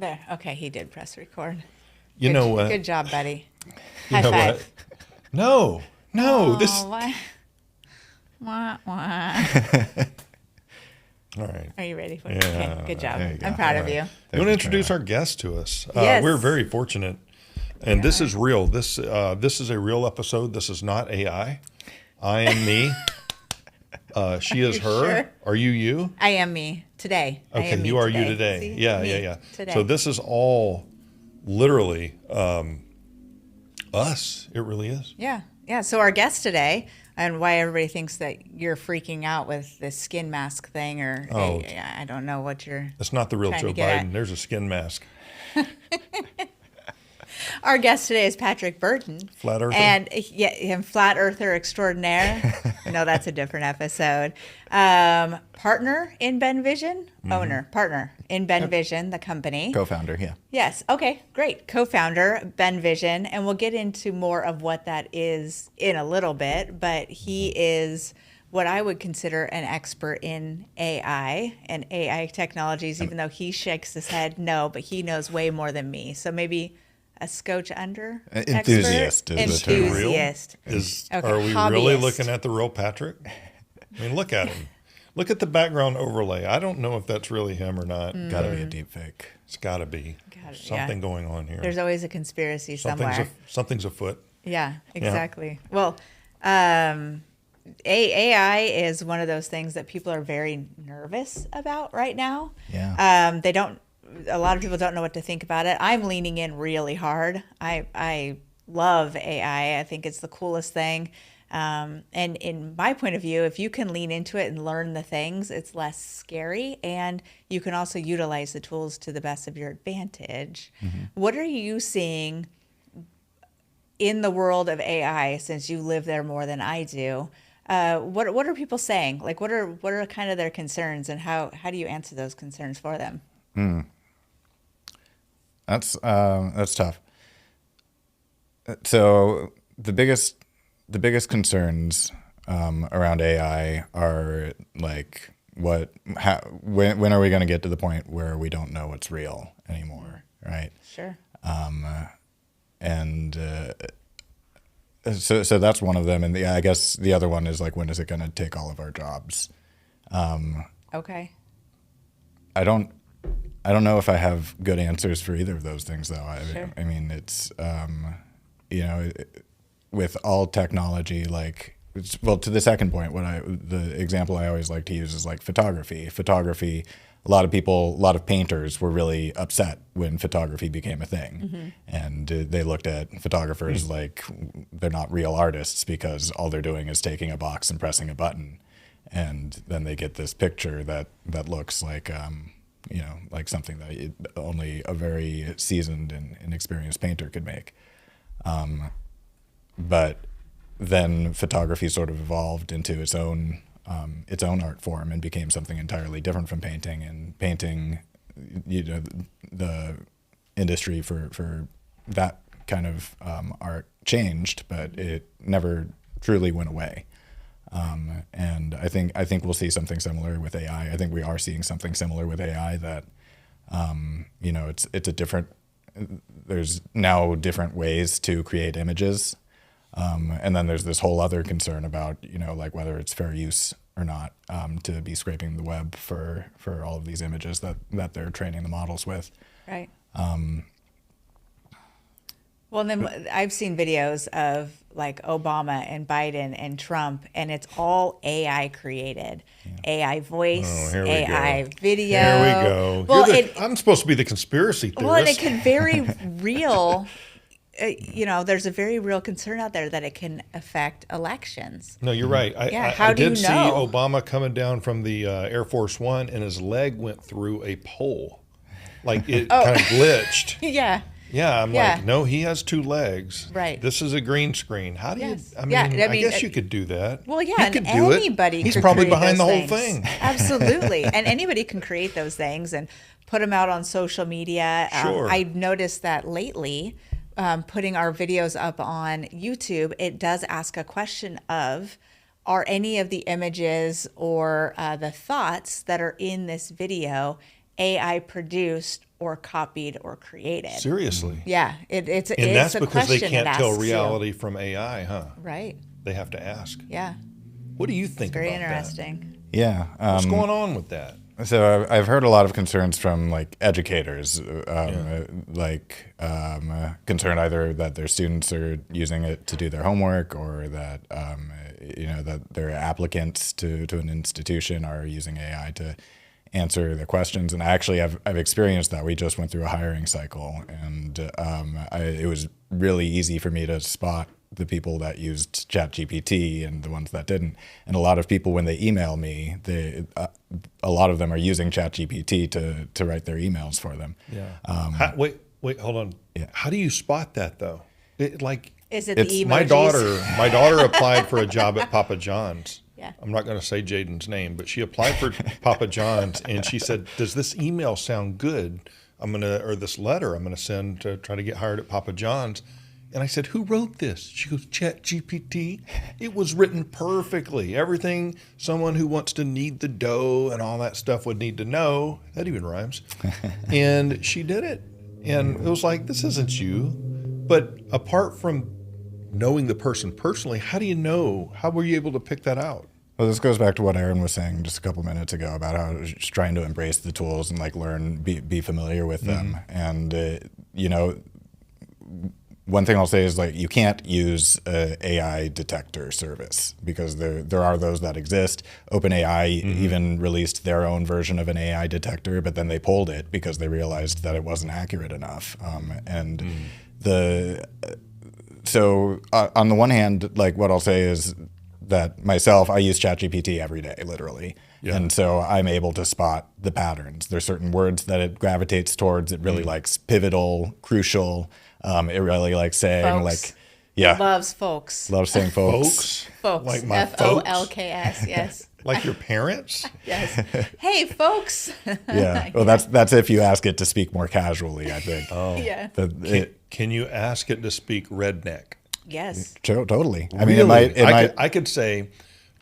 There. Okay, he did press record. You know what? Good job, buddy. You High know five. what? No, Oh, this. what? Wah, wah. All right. Are you ready for it? Yeah, Okay, good job. there you go. I'm proud All of right. you. You want to introduce our guest to us? Yes. We're very fortunate, and this is real. This is a real episode. This is not AI. I am me. She is you her. sure? Are you you? I am me today. I Okay, am me you are today. you today. See? Yeah, Me yeah. Today. So this is all literally us. It really is. Yeah. So our guest today, and why everybody thinks that you're freaking out with this skin mask thing, or Oh. I don't know what you're. It's not the real Trying Joe to get Biden. at. There's a skin mask. Our guest today is Patrick Burton. Flat earther? And him, flat earther extraordinaire. No, that's a different episode. Partner in Ben Vision? Partner in Ben Vision, the company. Co-founder, yeah. Yes. Okay, great. Co-founder, Ben Vision. And we'll get into more of what that is in a little bit. But he is what I would consider an expert in AI and AI technologies, even though he shakes his head no, but he knows way more than me. So maybe a scotch under Enthusiast expert? is the term. Enthusiast. Are we really hobbyist. looking at the real Patrick? I mean, look at him. Look at the background overlay. I don't know if that's really him or not. Gotta be a deep fake. It's got to be. Got it, Something yeah. going on here. There's always a conspiracy somewhere. Something's afoot. Yeah, exactly. Well, AI is one of those things that people are very nervous about right now. Yeah. A lot of people don't know what to think about it. I'm leaning in really hard. I love AI. I think it's the coolest thing. And in my point of view, if you can lean into it and learn the things, it's less scary. And you can also utilize the tools to the best of your advantage. Mm-hmm. What are you seeing in the world of AI, since you live there more than I do? What are people saying? Like, what are kind of their concerns, and how do you answer those concerns for them? That's tough. So the biggest concerns around AI are like when are we going to get to the point where we don't know what's real anymore, right? Sure. So that's one of them, and I guess the other one is like, when is it going to take all of our jobs? Okay. I don't know if I have good answers for either of those things, though. Sure. I mean, it's with all technology, like, to the second point, the example I always like to use is like photography. Photography, a lot of painters were really upset when photography became a thing, and they looked at photographers like they're not real artists because all they're doing is taking a box and pressing a button, and then they get this picture that looks like like something that only a very seasoned and experienced painter could make. But then photography sort of evolved into its own art form and became something entirely different from painting. And painting, the industry for that kind of art changed, but it never truly went away. And I think we'll see something similar with AI. I think we are seeing something similar with AI that, it's a different. There's now different ways to create images, and then there's this whole other concern about like whether it's fair use or not to be scraping the web for all of these images that they're training the models with. Right. Well, then I've seen videos of like Obama and Biden and Trump, and it's all AI created. AI voice, here we AI go. video. Here we go. Well, I'm supposed to be the conspiracy theorist. well, and it can very real. There's a very real concern out there that it can affect elections. No, you're right. How I do you did see know? Obama coming down from the Air Force One, and his leg went through a pole, like it kind of glitched. Yeah. Yeah, I'm Yeah. like, no, he has two legs. Right. This is a green screen. How do Yes. you? Yeah, I guess you could do that. Well, yeah, He and could do anybody it. He's could probably create behind the those whole things. thing. Absolutely. And anybody can create those things and put them out on social media. Sure. I've noticed that lately, putting our videos up on YouTube, it does ask a question of, are any of the images or the thoughts that are in this video AI produced or copied or created. Seriously. Yeah, it's And that's a because they question can't it tell asks you. reality from AI, huh? Right. They have to ask. Yeah. What do you think It's very about interesting. Yeah. What's going on with that? So I've heard a lot of concerns from like educators, concerned either that their students are using it to do their homework, or that that their applicants to an institution are using AI to answer their questions. And actually, I've experienced that. We just went through a hiring cycle, and it was really easy for me to spot the people that used ChatGPT and the ones that didn't. And a lot of people, when they email me, a lot of them are using ChatGPT to write their emails for them. Yeah. Wait, hold on. Yeah. How do you spot that though? Is it the emojis? My daughter applied for a job at Papa John's. Yeah. I'm not going to say Jaden's name, but she applied for Papa John's, and she said, "Does this email sound good? Or this letter I'm gonna send to try to get hired at Papa John's." And I said, "Who wrote this?" She goes, ChatGPT. It was written perfectly. Everything someone who wants to knead the dough and all that stuff would need to know. That even rhymes. And she did it. And it was like, this isn't you. But apart from knowing the person personally, how do you know? How were you able to pick that out? Well, this goes back to what Aaron was saying just a couple minutes ago about how just trying to embrace the tools and like learn, be familiar with them. And, one thing I'll say is like you can't use a AI detector service because there are those that exist. OpenAI even released their own version of an AI detector, but then they pulled it because they realized that it wasn't accurate enough. So on the one hand, like what I'll say is that myself, I use ChatGPT every day, literally. Yeah. And so I'm able to spot the patterns. There's certain words that it gravitates towards. It really likes pivotal, crucial. It really likes saying Folks. loves folks. Loves saying folks. Folks. Like my folks? Folks. Yes. Like your parents? Yes. Hey, folks. Yeah. Well, that's if you ask it to speak more casually, I think. Oh. Yeah. Can you ask it to speak redneck? Yes. Totally. I Really? mean, I could say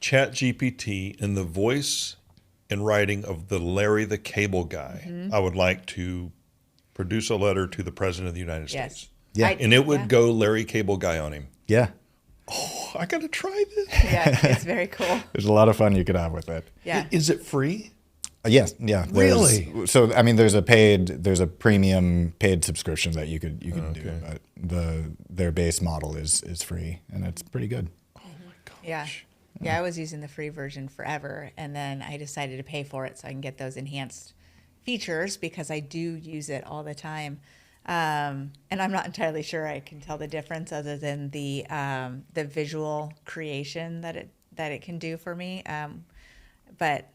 ChatGPT in the voice and writing of the Larry the Cable Guy. I would like to produce a letter to the President of the United States. Yeah. And it would go Larry Cable Guy on him. Yeah. Oh, I got to try this. Yeah, it's very cool. There's a lot of fun you could have with it. Yeah. Is it free? Yes. Yeah. Really? So I mean, there's a premium paid subscription that you could do, but their base model is free, and it's pretty good. Oh my gosh. Yeah. Yeah, I was using the free version forever, and then I decided to pay for it so I can get those enhanced features because I do use it all the time. And I'm not entirely sure I can tell the difference other than the visual creation that it can do for me. But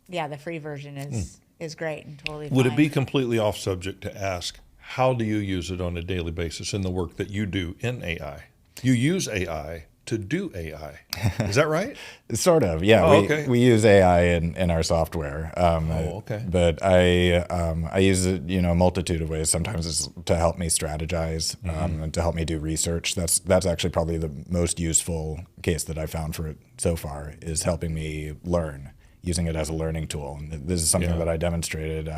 yeah, the free version is great and totally fine. Would it be completely off subject to ask, how do you use it on a daily basis in the work that you do in AI? You use AI to do AI. Is that right? Sort of, yeah. Oh, we use AI in our software. Okay. But I use it, a multitude of ways. Sometimes it's to help me strategize and to help me do research. That's actually probably the most useful case that I've found for it so far, is helping me learn, using it as a learning tool. And this is something that I demonstrated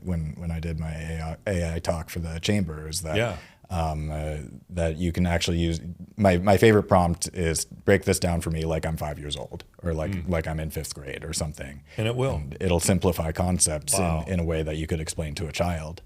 when I did my AI talk for the chamber, is that that you can actually use. My favorite prompt is, break this down for me like I'm 5 years old, or like I'm in 5th grade or something. And it will. And it'll simplify concepts in a way that you could explain to a child.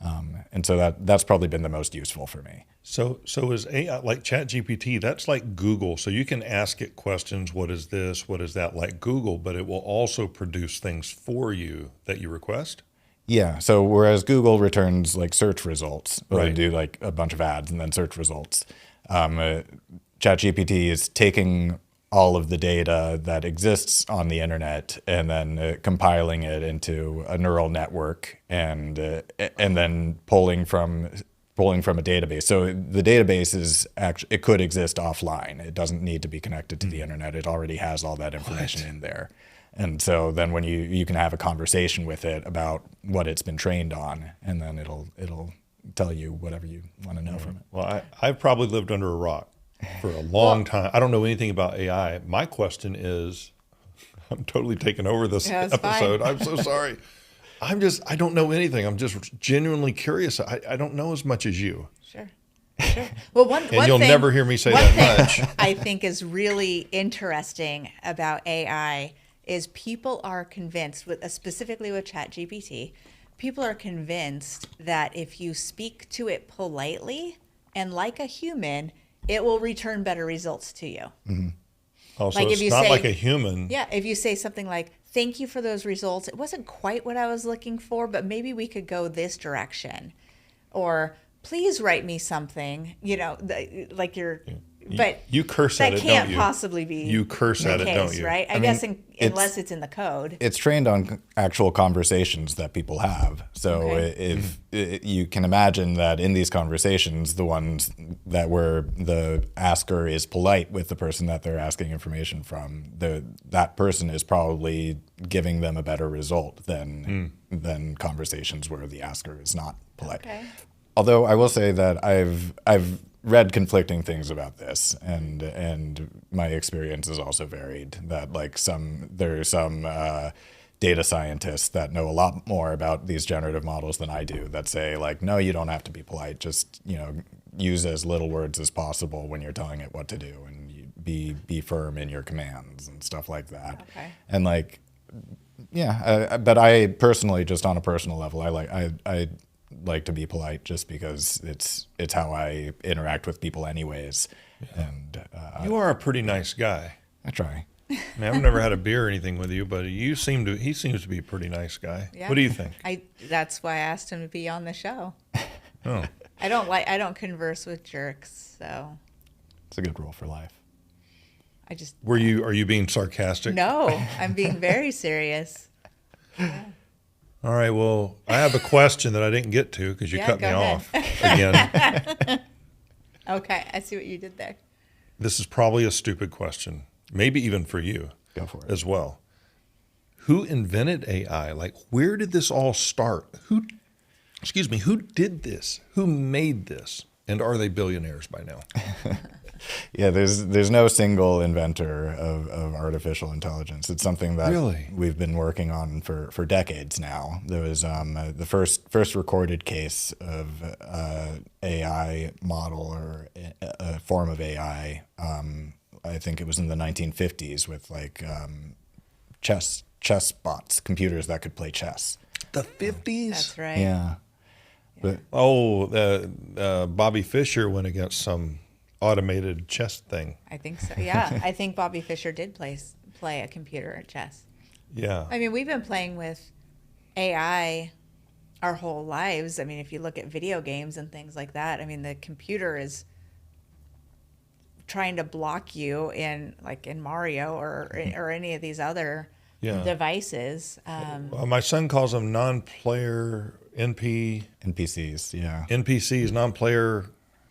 And so that's probably been the most useful for me. So is AI like ChatGPT? That's like Google. So you can ask it questions. What is this? What is that? Like Google, but it will also produce things for you that you request. Yeah. So whereas Google returns like search results, or Right. they do like a bunch of ads and then search results, ChatGPT is taking all of the data that exists on the internet and then compiling it into a neural network and then pulling from a database. So the database is actually, it could exist offline. It doesn't need to be connected to the internet. It already has all that information in there. And so then when you can have a conversation with it about what it's been trained on, and then it'll tell you whatever you want to know from it. Well, I've probably lived under a rock for a long time. I don't know anything about AI. My question is, I'm totally taking over this Yeah, it's episode. fine. I'm so sorry. I don't know anything. I'm just genuinely curious. I don't know as much as you. Sure. Sure. Well, one You'll thing, never hear me say one that thing much. I think is really interesting about AI is people are convinced, specifically with ChatGPT, people are convinced that if you speak to it politely and like a human, it will return better results to you. Also, Like if it's you not say- like a human. Yeah, if you say something like, "Thank you for those results. It wasn't quite what I was looking for, but maybe we could go this direction." Or, "Please write me something," like you're, but You curse that at it, can't don't you? possibly be You curse the at it, case, don't you? right? I mean, guess it's- unless it's in the code. It's trained on actual conversations that people have. So Okay. if you can imagine that in these conversations, the ones that where the asker is polite with the person that they're asking information from, that person is probably giving them a better result than conversations where the asker is not polite. Okay. Although I will say that I've read conflicting things about this, and my experience is also varied. That like there are some data scientists that know a lot more about these generative models than I do. That say like, no, you don't have to be polite. Just use as little words as possible when you're telling it what to do, and you be firm in your commands and stuff like that. Okay. And like, yeah, but I personally, just on a personal level, I like to be polite just because it's how I interact with people anyways. And You are a pretty nice guy. I try. I mean, I've never had a beer or anything with you, but he seems to be a pretty nice guy. Yeah. What do you think? That's why I asked him to be on the show. Oh, I don't converse with jerks, so It's a good rule for life. I just are you being sarcastic? no. I'm being very serious. All right. Well, I have a question that I didn't get to because you Yeah, cut me go ahead. off again. Okay, I see what you did there. This is probably a stupid question, maybe even for you Go for it. as well. Who invented AI? Like, where did this all start? Who did this? Who made this? And are they billionaires by now? Yeah, there's no single inventor of artificial intelligence. It's something that Really? we've been working on for decades now. There was the first recorded case of AI model or a form of AI. I think it was in the 1950s with like chess bots, computers that could play chess. The 50s? That's right. Yeah. But Oh, Bobby Fischer went against some automated chess thing. I think so. Yeah, I think Bobby Fischer did play a computer at chess. Yeah. I mean, we've been playing with AI our whole lives. I mean, if you look at video games and things like that, I mean, the computer is trying to block you in Mario or any of these other Yeah. devices. Well, my son calls them non-player NPCs, yeah, NPCs, non-player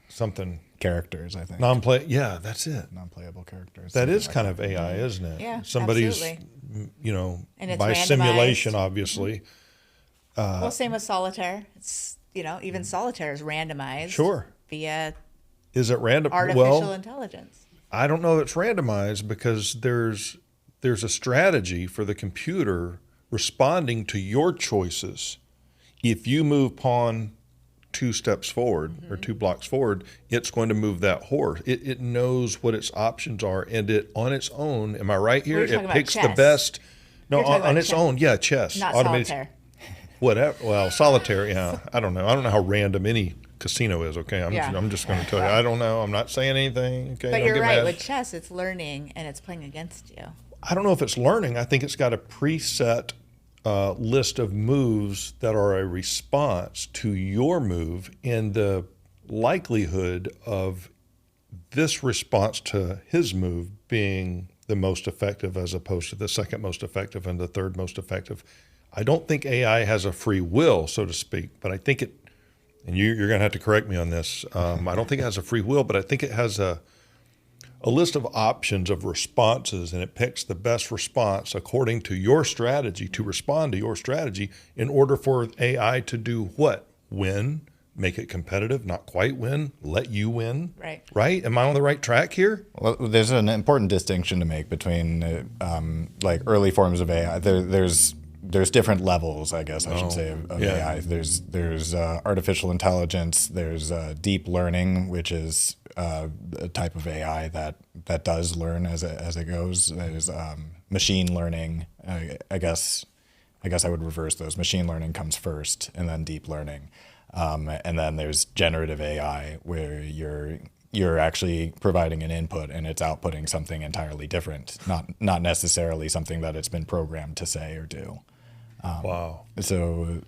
something. characters, I think. Non-play. Yeah, that's it. Non-playable characters. That something is like kind of AI, isn't it? Yeah, Somebody's, absolutely. And it's by randomized. simulation, obviously. Well, same with solitaire. It's even solitaire is randomized. Sure. Via Is it random? artificial Well, intelligence. I don't know if it's randomized because there's a strategy for the computer responding to your choices. If you move pawn 2 steps forward or 2 blocks forward, it's going to move that horse. It knows what its options are, and it on its own. Am I right here? We're talking It about picks the chess. best. No, You're talking on about its chess. own. Yeah, chess. Not Automated- solitaire. Whatever. Well, solitaire. Yeah, I don't know. I don't know how random any casino is. Okay, I'm Yeah. just going to tell you. I don't know. I'm not saying anything. Okay, But don't you're get right. mad. With chess, it's learning and it's playing against you. I don't know if it's learning. I think it's got a preset list of moves that are a response to your move, and the likelihood of this response to his move being the most effective as opposed to the second most effective and the third most effective. I don't think AI has a free will, so to speak, but I think it, and you're going to have to correct me on this, I don't think it has a free will, but I think it has a list of options of responses, and it picks the best response according to your strategy to respond to your strategy in order for AI to do what? Win, make it competitive, not quite win, let you win. Right. Right? Am I on the right track here? Well, there's an important distinction to make between like early forms of AI. There's there's different levels, I guess I should say, of yeah. AI. There's artificial intelligence. There's deep learning, which is a type of AI that does learn as it goes. There's machine learning. I guess I would reverse those. Machine learning comes first, and then deep learning, and then there's generative AI, where you're actually providing an input and it's outputting something entirely different, not necessarily something that it's been programmed to say or do. Wow. So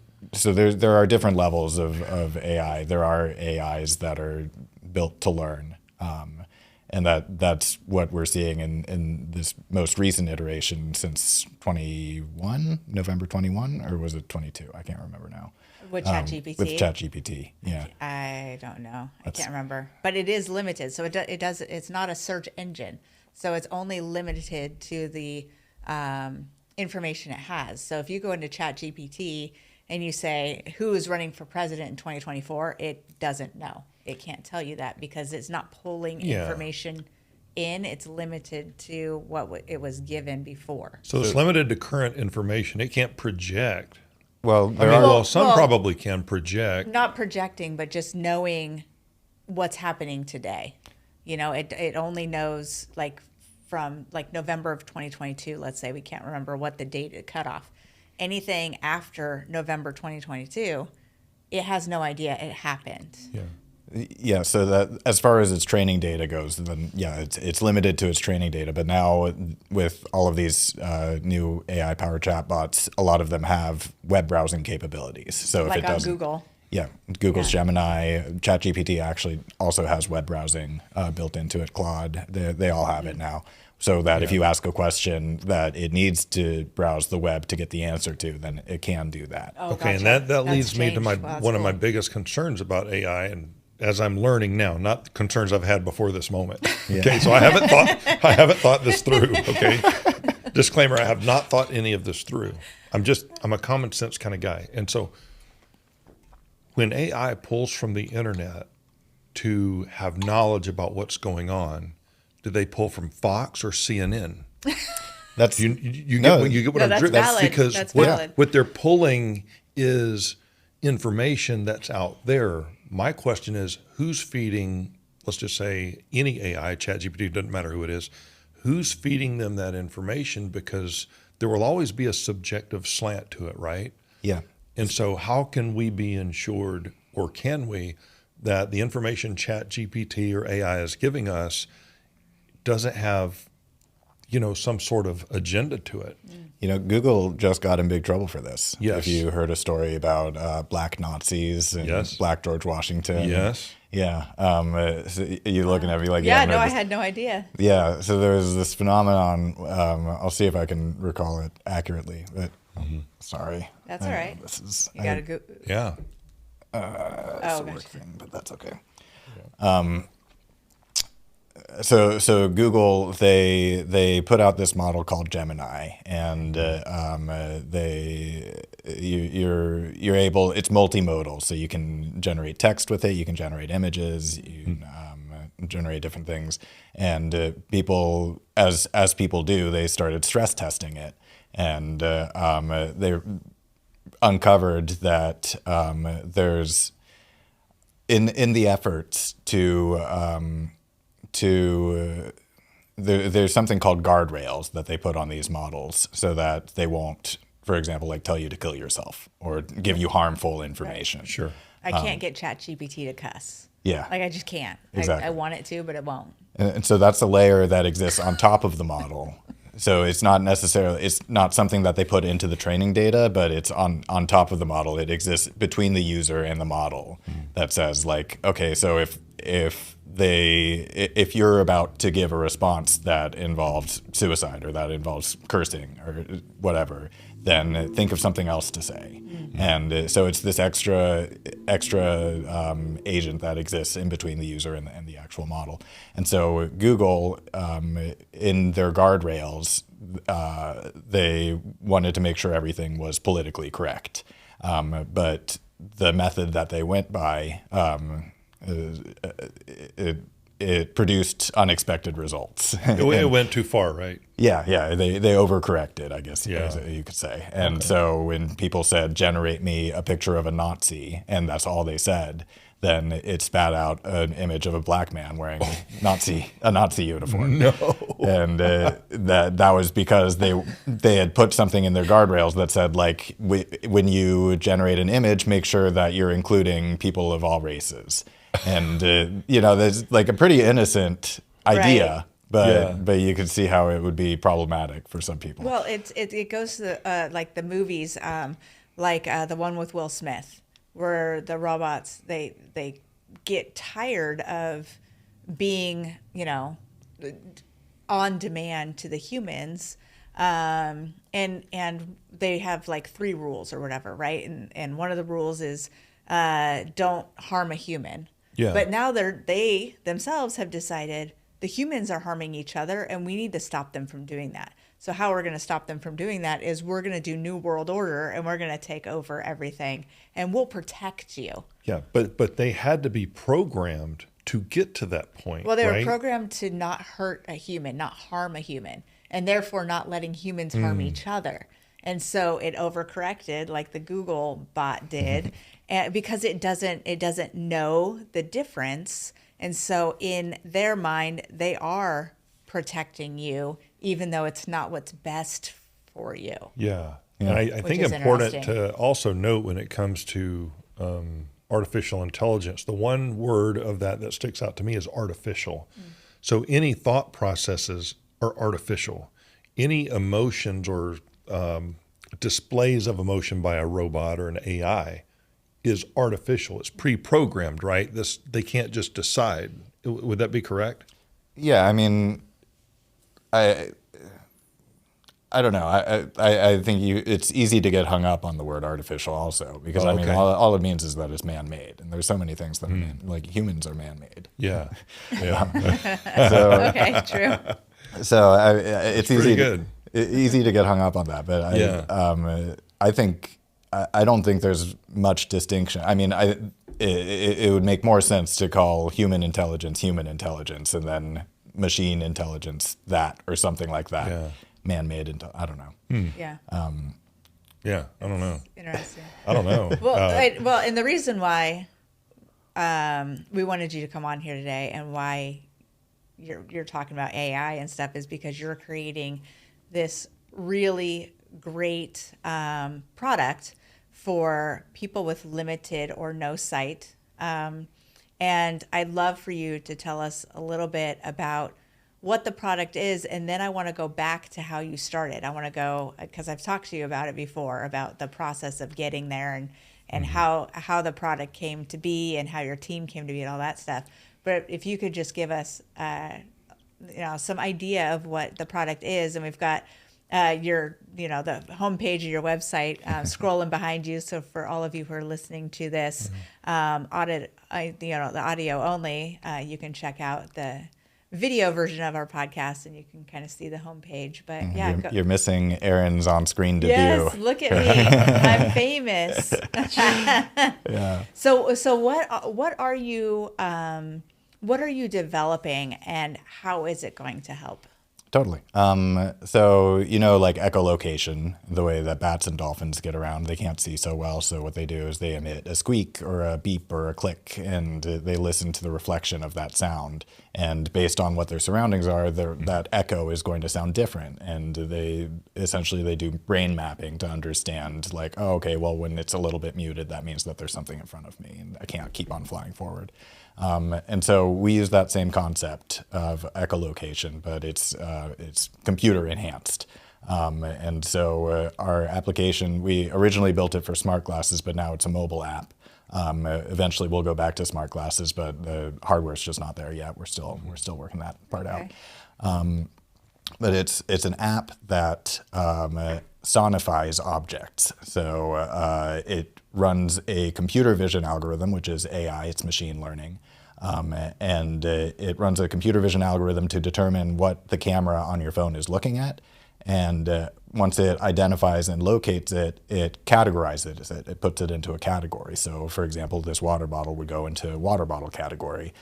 there are different levels of AI. There are AIs that are built to learn, and that's what we're seeing in this most recent iteration since November 21, or was it 22? I can't remember now. With ChatGPT? With ChatGPT, yeah. I don't know. I can't remember. But it is limited. So it's not a search engine. So it's only limited to the information it has. So if you go into ChatGPT and you say, who is running for president in 2024, it doesn't know. It can't tell you that because it's not pulling information in. It's limited to what it was given before. So it's limited to current information. It can't project. Well, Some probably can project. Not projecting, but just knowing what's happening today. You know, it only knows from November of 2022, let's say. We can't remember what the date cut off. Anything after November 2022, it has no idea it happened. Yeah, so that as far as its training data goes, then it's limited to its training data. But now with all of these new AI-powered chatbots, a lot of them have web browsing capabilities. So if it doesn't, Google. Yeah, Google's Gemini, ChatGPT actually also has web browsing built into it. Claude, they all have it now. So that if you ask a question that it needs to browse the web to get the answer to, then it can do that. Oh, Okay, gotcha. and that leads me to Wow, one of my cool. biggest concerns about AI, and as I'm learning now, not concerns I've had before this moment. Okay, so I haven't thought this through. Okay, disclaimer: I have not thought any of this through. I'm a common sense kind of guy, and so when AI pulls from the internet to have knowledge about what's going on, do they pull from Fox or CNN? That's You get what I'm that's driven. valid. Because That's what, valid. what they're pulling is information that's out there. My question is, who's feeding, let's just say any AI, ChatGPT, doesn't matter who it is, who's feeding them that information? Because there will always be a subjective slant to it, right? yeah. And so how can we be ensured, or can we, that the information ChatGPT or AI is giving us doesn't have, some sort of agenda to it? Google just got in big trouble for this. Yes. If you heard a story about black Nazis and Yes. black George Washington. Yes. Yeah. So you looking at me like, Yeah, no, I I had no idea. Yeah. So there was this phenomenon. I'll see if I can recall it accurately. But sorry. That's all right. This is You got to go. Yeah. it's a Oh, work gotcha. thing, but that's okay. So Google, they put out this model called Gemini, and you're able. It's multimodal, so you can generate text with it, you can generate images, you can generate different things, and people, as people do, they started stress testing it, and they uncovered that there's in the efforts there's something called guardrails that they put on these models so that they won't, for example, tell you to kill yourself or give you harmful information. Sure. I can't get ChatGPT to cuss. Yeah. I just can't. Exactly. I want it to, but it won't. And so that's a layer that exists on top of the model. So it's not something that they put into the training data, but it's on top of the model. It exists between the user and the model that says okay, so if you're about to give a response that involves suicide or that involves cursing or whatever, then think of something else to say. And so it's this extra agent that exists in between the user and the actual model. And so Google, in their guardrails, they wanted to make sure everything was politically correct. But the method that they went by, it it produced unexpected results. It went too far, right? Yeah, they overcorrected, I guess Yeah. you could say. And so when people said, generate me a picture of a Nazi, and that's all they said, then it spat out an image of a black man wearing a Nazi uniform. No. And that was because they had put something in their guardrails that said, like, when you generate an image, make sure that you're including people of all races. And there's like a pretty innocent idea, but you can see how it would be problematic for some people. Well, it goes to like the movies, like the one with Will Smith, where the robots they get tired of being on demand to the humans, and they have like 3 rules or whatever, right? And one of the rules is don't harm a human. Yeah. But now they themselves have decided the humans are harming each other, and we need to stop them from doing that. So how we're going to stop them from doing that is we're going to do New World Order, and we're going to take over everything, and we'll protect you. Yeah, but they had to be programmed to get to that point. Well, they right? were programmed to not hurt a human, not harm a human, and therefore not letting humans harm each other. And so it overcorrected, like the Google bot did, and because it doesn't know the difference. And so in their mind, they are protecting you, even though it's not what's best for you. Yeah. And I think is important interesting. to also note when it comes to artificial intelligence, the one word of that sticks out to me is artificial. So any thought processes are artificial. Any emotions or displays of emotion by a robot or an AI is artificial. It's pre-programmed, right? They can't just decide. Would that be correct? Yeah, I mean, I don't know. I think it's easy to get hung up on the word artificial also, because I mean, all it means is that it's man-made, and there's so many things that are like humans are man-made. Yeah. Okay, true. So it's easy good. Easy to get hung up on that, but I don't think there's much distinction. I mean, it would make more sense to call human intelligence, and then machine intelligence that, or something like that. Yeah. Man-made, I don't know. Yeah. Yeah, I don't know. Interesting. I don't know. Well, and the reason why we wanted you to come on here today, and why you're talking about AI and stuff, is because you're creating this really great product for people with limited or no sight. And I'd love for you to tell us a little bit about what the product is, and then I want to go back to how you started. I want to go, because I've talked to you about it before, about the process of getting there, and how the product came to be, and how your team came to be, and all that stuff. But if you could just give us some idea of what the product is. And we've got the homepage of your website scrolling behind you. So for all of you who are listening to this, the audio only, you can check out the video version of our podcast, and you can kind of see the homepage. But you're missing Aaron's on-screen debut. Yes, look at me. I'm famous. Yeah. So what are you developing, and how is it going to help? Totally. So, like echolocation, the way that bats and dolphins get around, they can't see so well. So what they do is they emit a squeak or a beep or a click, and they listen to the reflection of that sound. And based on what their surroundings are, that echo is going to sound different. And they do brain mapping to understand, like, oh, okay, well, when it's a little bit muted, that means that there's something in front of me, and I can't keep on flying forward. And so we use that same concept of echolocation, but it's computer enhanced. And so our application, we originally built it for smart glasses, but now it's a mobile app. Eventually we'll go back to smart glasses, but the hardware's just not there yet. We're still working that part out. But it's an app that sonifies objects. So it runs a computer vision algorithm, which is AI, it's machine learning. And it runs a computer vision algorithm to determine what the camera on your phone is looking at. And once it identifies and locates it, it categorizes it. It puts it into a category. So, for example, this water bottle would go into water bottle category.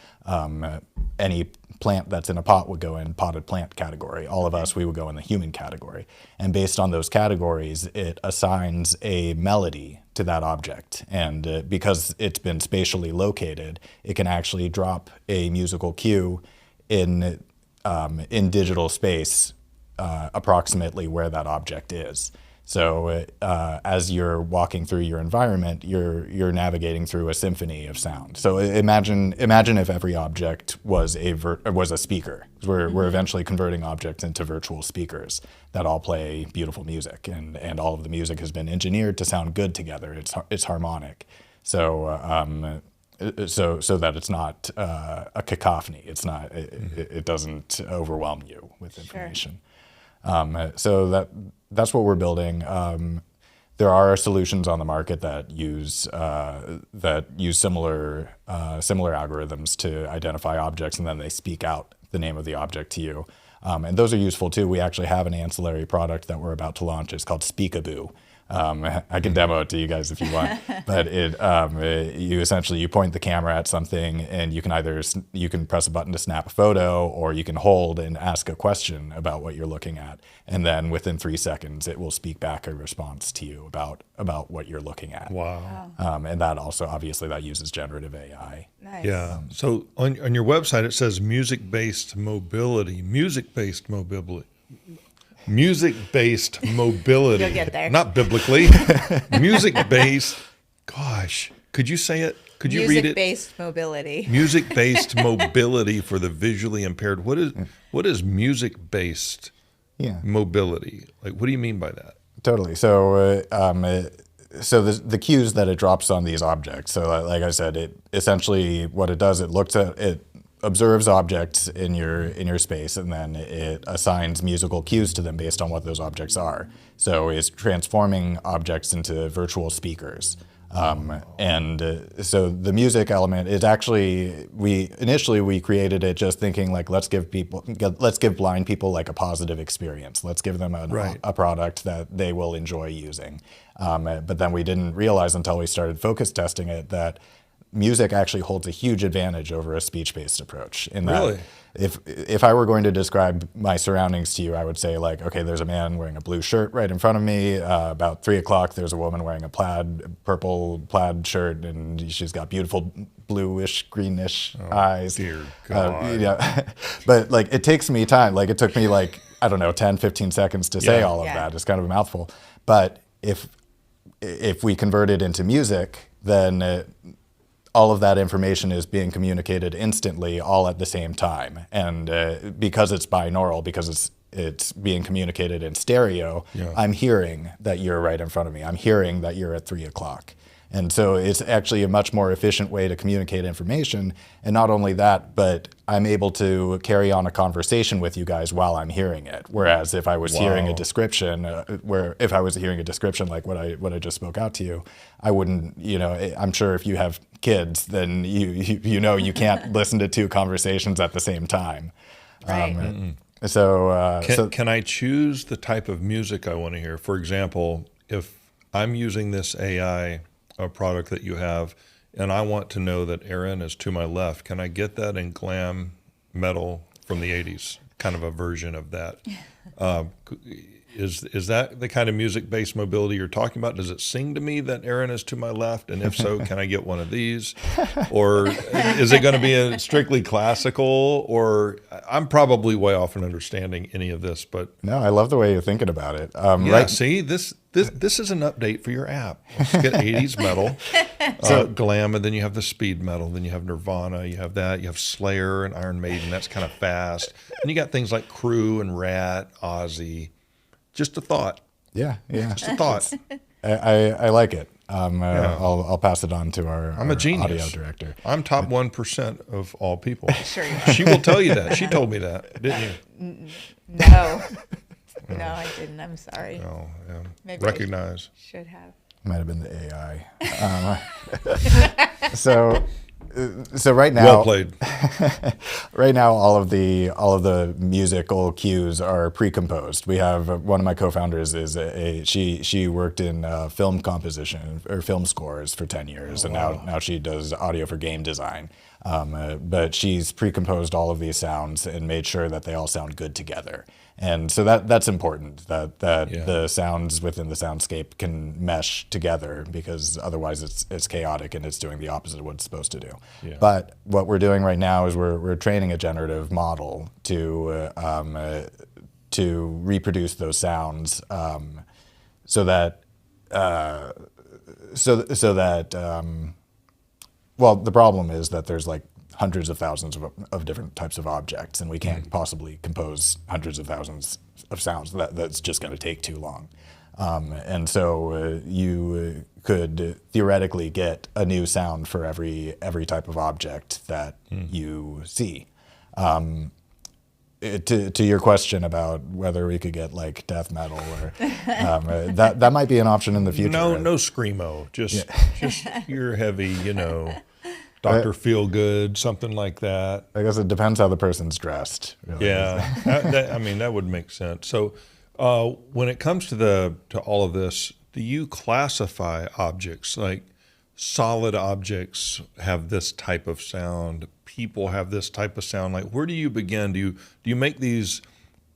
Any plant that's in a pot would go in potted plant category. All of us, we would go in the human category. And based on those categories, it assigns a melody to that object. And because it's been spatially located, it can actually drop a musical cue in digital space approximately where that object is. So as you're walking through your environment, you're navigating through a symphony of sound. So imagine if every object was a speaker. We're eventually converting objects into virtual speakers that all play beautiful music, and all of the music has been engineered to sound good together. It's harmonic. So so that it's not a cacophony. It's not. It doesn't overwhelm you with information. Sure. So that's what we're building. There are solutions on the market that use similar algorithms to identify objects, and then they speak out the name of the object to you. And those are useful too. We actually have an ancillary product that we're about to launch. It's called Speakaboo. I can demo it to you guys if you want, but you essentially point the camera at something, and you can press a button to snap a photo, or you can hold and ask a question about what you're looking at, and then within 3 seconds it will speak back a response to you about what you're looking at. Wow. And that also obviously that uses generative AI. Nice. Yeah. So on your website it says music-based mobility. Music-based mobility. Music-based mobility. You'll get there. Not biblically. Music-based. Gosh, could you say it? Could you read it? Music-based mobility. Music-based mobility for the visually impaired. What is music-based mobility? Like, what do you mean by that? Totally. So so the cues that it drops on these objects. So like I said, it essentially what it does, it observes objects in your space, and then it assigns musical cues to them based on what those objects are. So it's transforming objects into virtual speakers. So the music element is actually, we created it just thinking like, let's give blind people like a positive experience. Let's give them a product that they will enjoy using. But then we didn't realize until we started focus testing it that music actually holds a huge advantage over a speech-based approach. In that, really? If I were going to describe my surroundings to you, I would say like, okay, there's a man wearing a blue shirt right in front of me. About 3 o'clock, there's a woman wearing a purple plaid shirt, and she's got beautiful bluish, greenish eyes. Dear God. Yeah, but like it takes me time. Like it took me like, I don't know, 10, 15 seconds to say all of that. It's kind of a mouthful. But if we convert it into music, then all of that information is being communicated instantly, all at the same time. And because it's binaural, because it's being communicated in stereo, I'm hearing that you're right in front of me. I'm hearing that you're at 3 o'clock. And so it's actually a much more efficient way to communicate information. And not only that, but I'm able to carry on a conversation with you guys while I'm hearing it. Whereas if I was hearing a description, like what I just spoke out to you, I wouldn't, I'm sure if you have kids, then you can't listen to 2 conversations at the same time. Right. Can I choose the type of music I want to hear? For example, if I'm using this AI product that you have, and I want to know that Aaron is to my left, can I get that in glam metal from the 80s? Kind of a version of that. Is that the kind of music-based mobility you're talking about? Does it sing to me that Aaron is to my left? And if so, can I get one of these? Or is it going to be a strictly classical? Or I'm probably way off in understanding any of this, but no, I love the way you're thinking about it. See, this is an update for your app. Let's get 80s metal, glam, and then you have the speed metal. Then you have Nirvana. You have that. You have Slayer and Iron Maiden. That's kind of fast. And you got things like Crew and Rat, Ozzy. Just a thought. Yeah. Just a thought. I like it. I'll pass it on to our I'm a genius. Audio director. I'm top 1% of all people. Sure you are. She will tell you that. She told me that, didn't you? No. No, I didn't. I'm sorry. Oh, yeah. Maybe recognize. Should have. Might have been the AI. So So right now, Well played. right now, all of the musical cues are pre-composed. We have one of my co-founders is she worked in film composition or film scores for 10 years, and now she does audio for game design. But she's pre-composed all of these sounds and made sure that they all sound good together. And so that's important, that the sounds within the soundscape can mesh together, because otherwise it's chaotic and it's doing the opposite of what it's supposed to do. Yeah. But what we're doing right now is we're training a generative model to reproduce those sounds, so that well, the problem is that there's like hundreds of thousands of different types of objects, and we can't possibly compose hundreds of thousands of sounds. That's just going to take too long. And so you could theoretically get a new sound for every type of object that you see. To your question about whether we could get like death metal or that might be an option in the future. No screamo, just your heavy, Dr. Feelgood, something like that. I guess it depends how the person's dressed. Really. Yeah, that would make sense. So when it comes to all of this, do you classify objects like solid objects have this type of sound, people have this type of sound? Like, where do you begin? Do you make these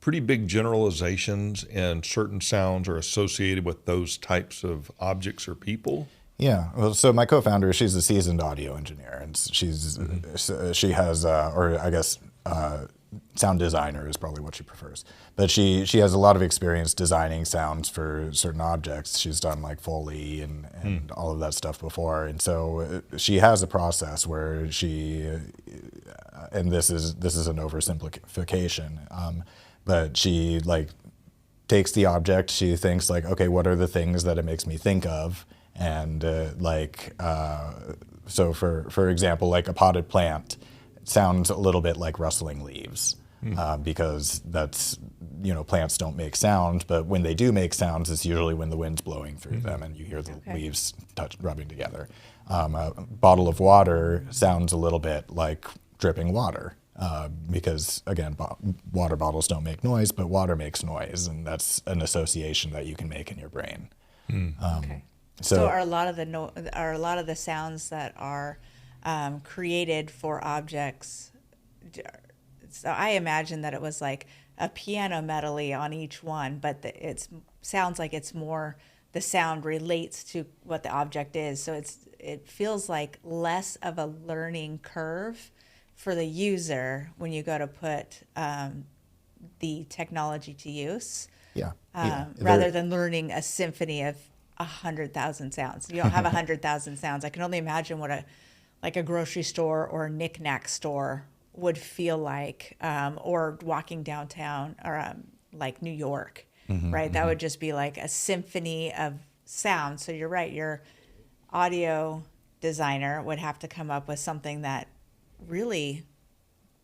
pretty big generalizations and certain sounds are associated with those types of objects or people? Yeah, well, so my co-founder, she's a seasoned audio engineer, and she has, or I guess sound designer is probably what she prefers. But she has a lot of experience designing sounds for certain objects. She's done like Foley and all of that stuff before, and so she has a process where she, and this is an oversimplification, but she like takes the object. She thinks like, okay, what are the things that it makes me think of? And so for example, like a potted plant sounds a little bit like rustling leaves, because that's, plants don't make sound, but when they do make sounds, it's usually when the wind's blowing through them and you hear the leaves rubbing together. A bottle of water sounds a little bit like dripping water, because again, water bottles don't make noise, but water makes noise, and that's an association that you can make in your brain. So are a lot of the sounds that are created for objects? So I imagine that it was like a piano medley on each one, but it sounds like it's more the sound relates to what the object is. So it feels like less of a learning curve for the user when you go to put the technology to use. Rather than learning a symphony of 100,000 sounds. You don't have 100,000 sounds. I can only imagine what a grocery store or a knick-knack store would feel like, or walking downtown, or like New York, right? That would just be like a symphony of sound. So you're right, your audio designer would have to come up with something that really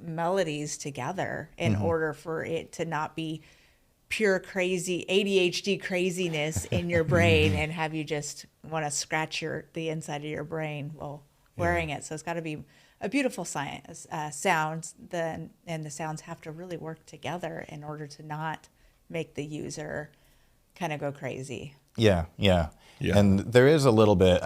melodies together in order for it to not be pure crazy ADHD craziness in your brain and have you just want to scratch the inside of your brain while wearing it. So it's got to be a beautiful sound. And the sounds have to really work together in order to not make the user kind of go crazy. Yeah. And there is a little bit,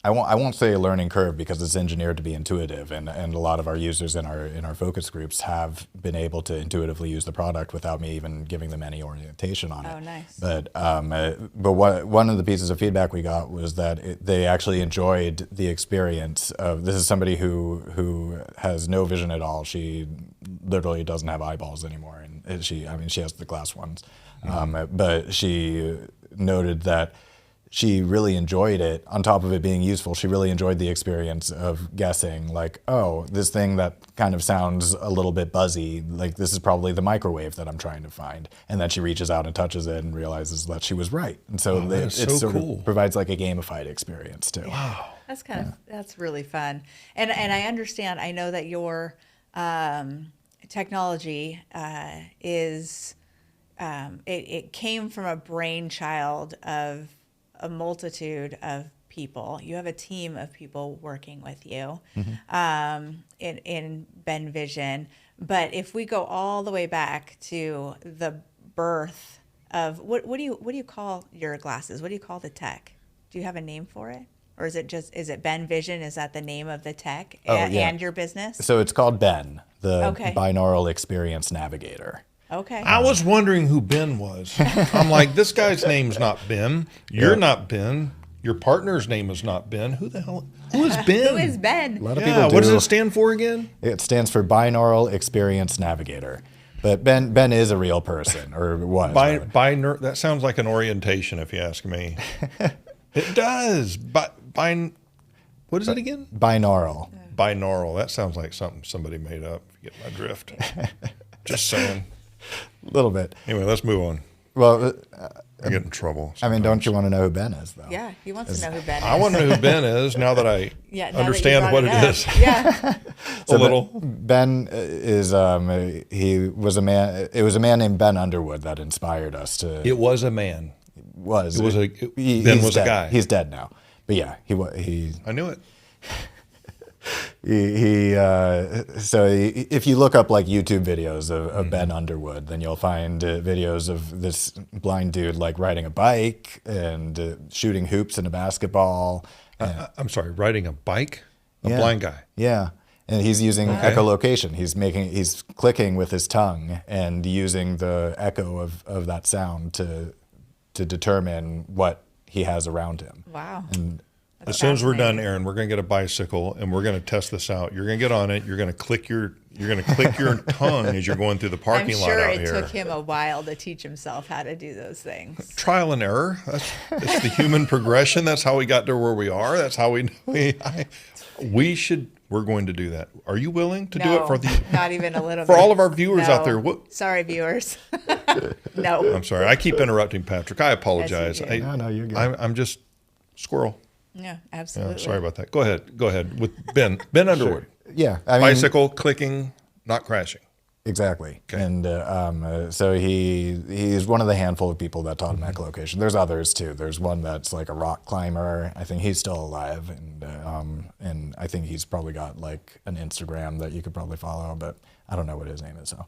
I won't say a learning curve, because it's engineered to be intuitive, and a lot of our users in our focus groups have been able to intuitively use the product without me even giving them any orientation on it. Oh, nice. But one of the pieces of feedback we got was that they actually enjoyed the experience of, this is somebody who has no vision at all. She literally doesn't have eyeballs anymore, and she has the glass ones, but she noted that she really enjoyed it. On top of it being useful, she really enjoyed the experience of guessing, like, oh, this thing that kind of sounds a little bit buzzy, like this is probably the microwave that I'm trying to find. And then she reaches out and touches it and realizes that she was right. And so it sort of provides like a gamified experience too. Wow. That's really fun. And I understand, I know that your technology is, it came from a brainchild of a multitude of people. You have a team of people working with you in Ben Vision. But if we go all the way back to the birth of what do you call your glasses? What do you call the tech? Do you have a name for it? Or is it Ben Vision? Is that the name of the tech and your business? So it's called Ben, the Okay. binaural experience navigator. Okay. I was wondering who Ben was. I'm like, this guy's name's not Ben. You're not Ben. Your partner's name is not Ben. Who the hell? Who is Ben? Who is Ben? A lot of Yeah, people do. what does it stand for again? It stands for binaural experience navigator. But Ben is a real person, or was. rather. That sounds like an orientation, if you ask me. It does. What is it again? Binaural. Binaural. That sounds like something somebody made up. You get my drift. Just saying. A little bit. Anyway, let's move on. Well, I get in trouble. I mean, don't you want to know who Ben is, though? Yeah, he wants to know who Ben is. I want to know who Ben is now that I now that you understand brought what it up. is. Yeah. A little. Ben is he was a man. It was a man named Ben Underwood that inspired us to. It was a man. Ben was he's a dead. guy. He's dead now. But yeah, he I knew it. So if you look up like YouTube videos of Ben Underwood, then you'll find videos of this blind dude like riding a bike and shooting hoops in a basketball. I'm sorry, riding a bike? A Yeah. blind guy. Yeah. And he's using echolocation. He's clicking with his tongue and using the echo of that sound to determine what he has around him. Wow. And As soon as we're done, Aaron, we're going to get a bicycle and we're going to test this out. You're going to get on it. You're going to click your tongue as you're going through the parking I'm lot sure out it here. took him a while to teach himself how to do those things. Trial and error. It's the human progression. That's how we got to where we are. That's how we're going to do that. Are you willing to do it for not even a little for bit. all of our viewers out there? Sorry, viewers. No. I'm sorry. I keep interrupting Patrick. I apologize. Yes, you do. No, you're good. I'm just squirrel. Yeah, Yeah, absolutely. sorry about that. Go ahead with Ben Underwood. yeah, I mean, Bicycle, clicking, not crashing. exactly. Okay. And so he's one of the handful of people that taught him echolocation. There's others too. There's one that's like a rock climber. I think he's still alive, and I think he's probably got like an Instagram that you could probably follow, but I don't know what his name is. So,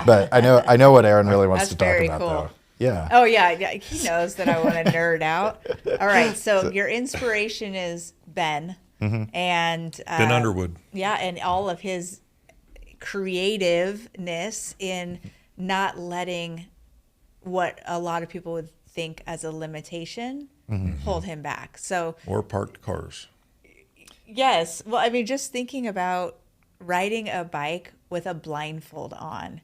but I know what Aaron really wants That's to talk very about cool. though. Yeah. Oh, yeah. He knows that I want to nerd out. All right. So your inspiration is Ben. And Ben Underwood. Yeah. And all of his creativeness in not letting what a lot of people would think as a limitation hold him back. So, Or parked cars. yes. Well, I mean, just thinking about riding a bike with a blindfold on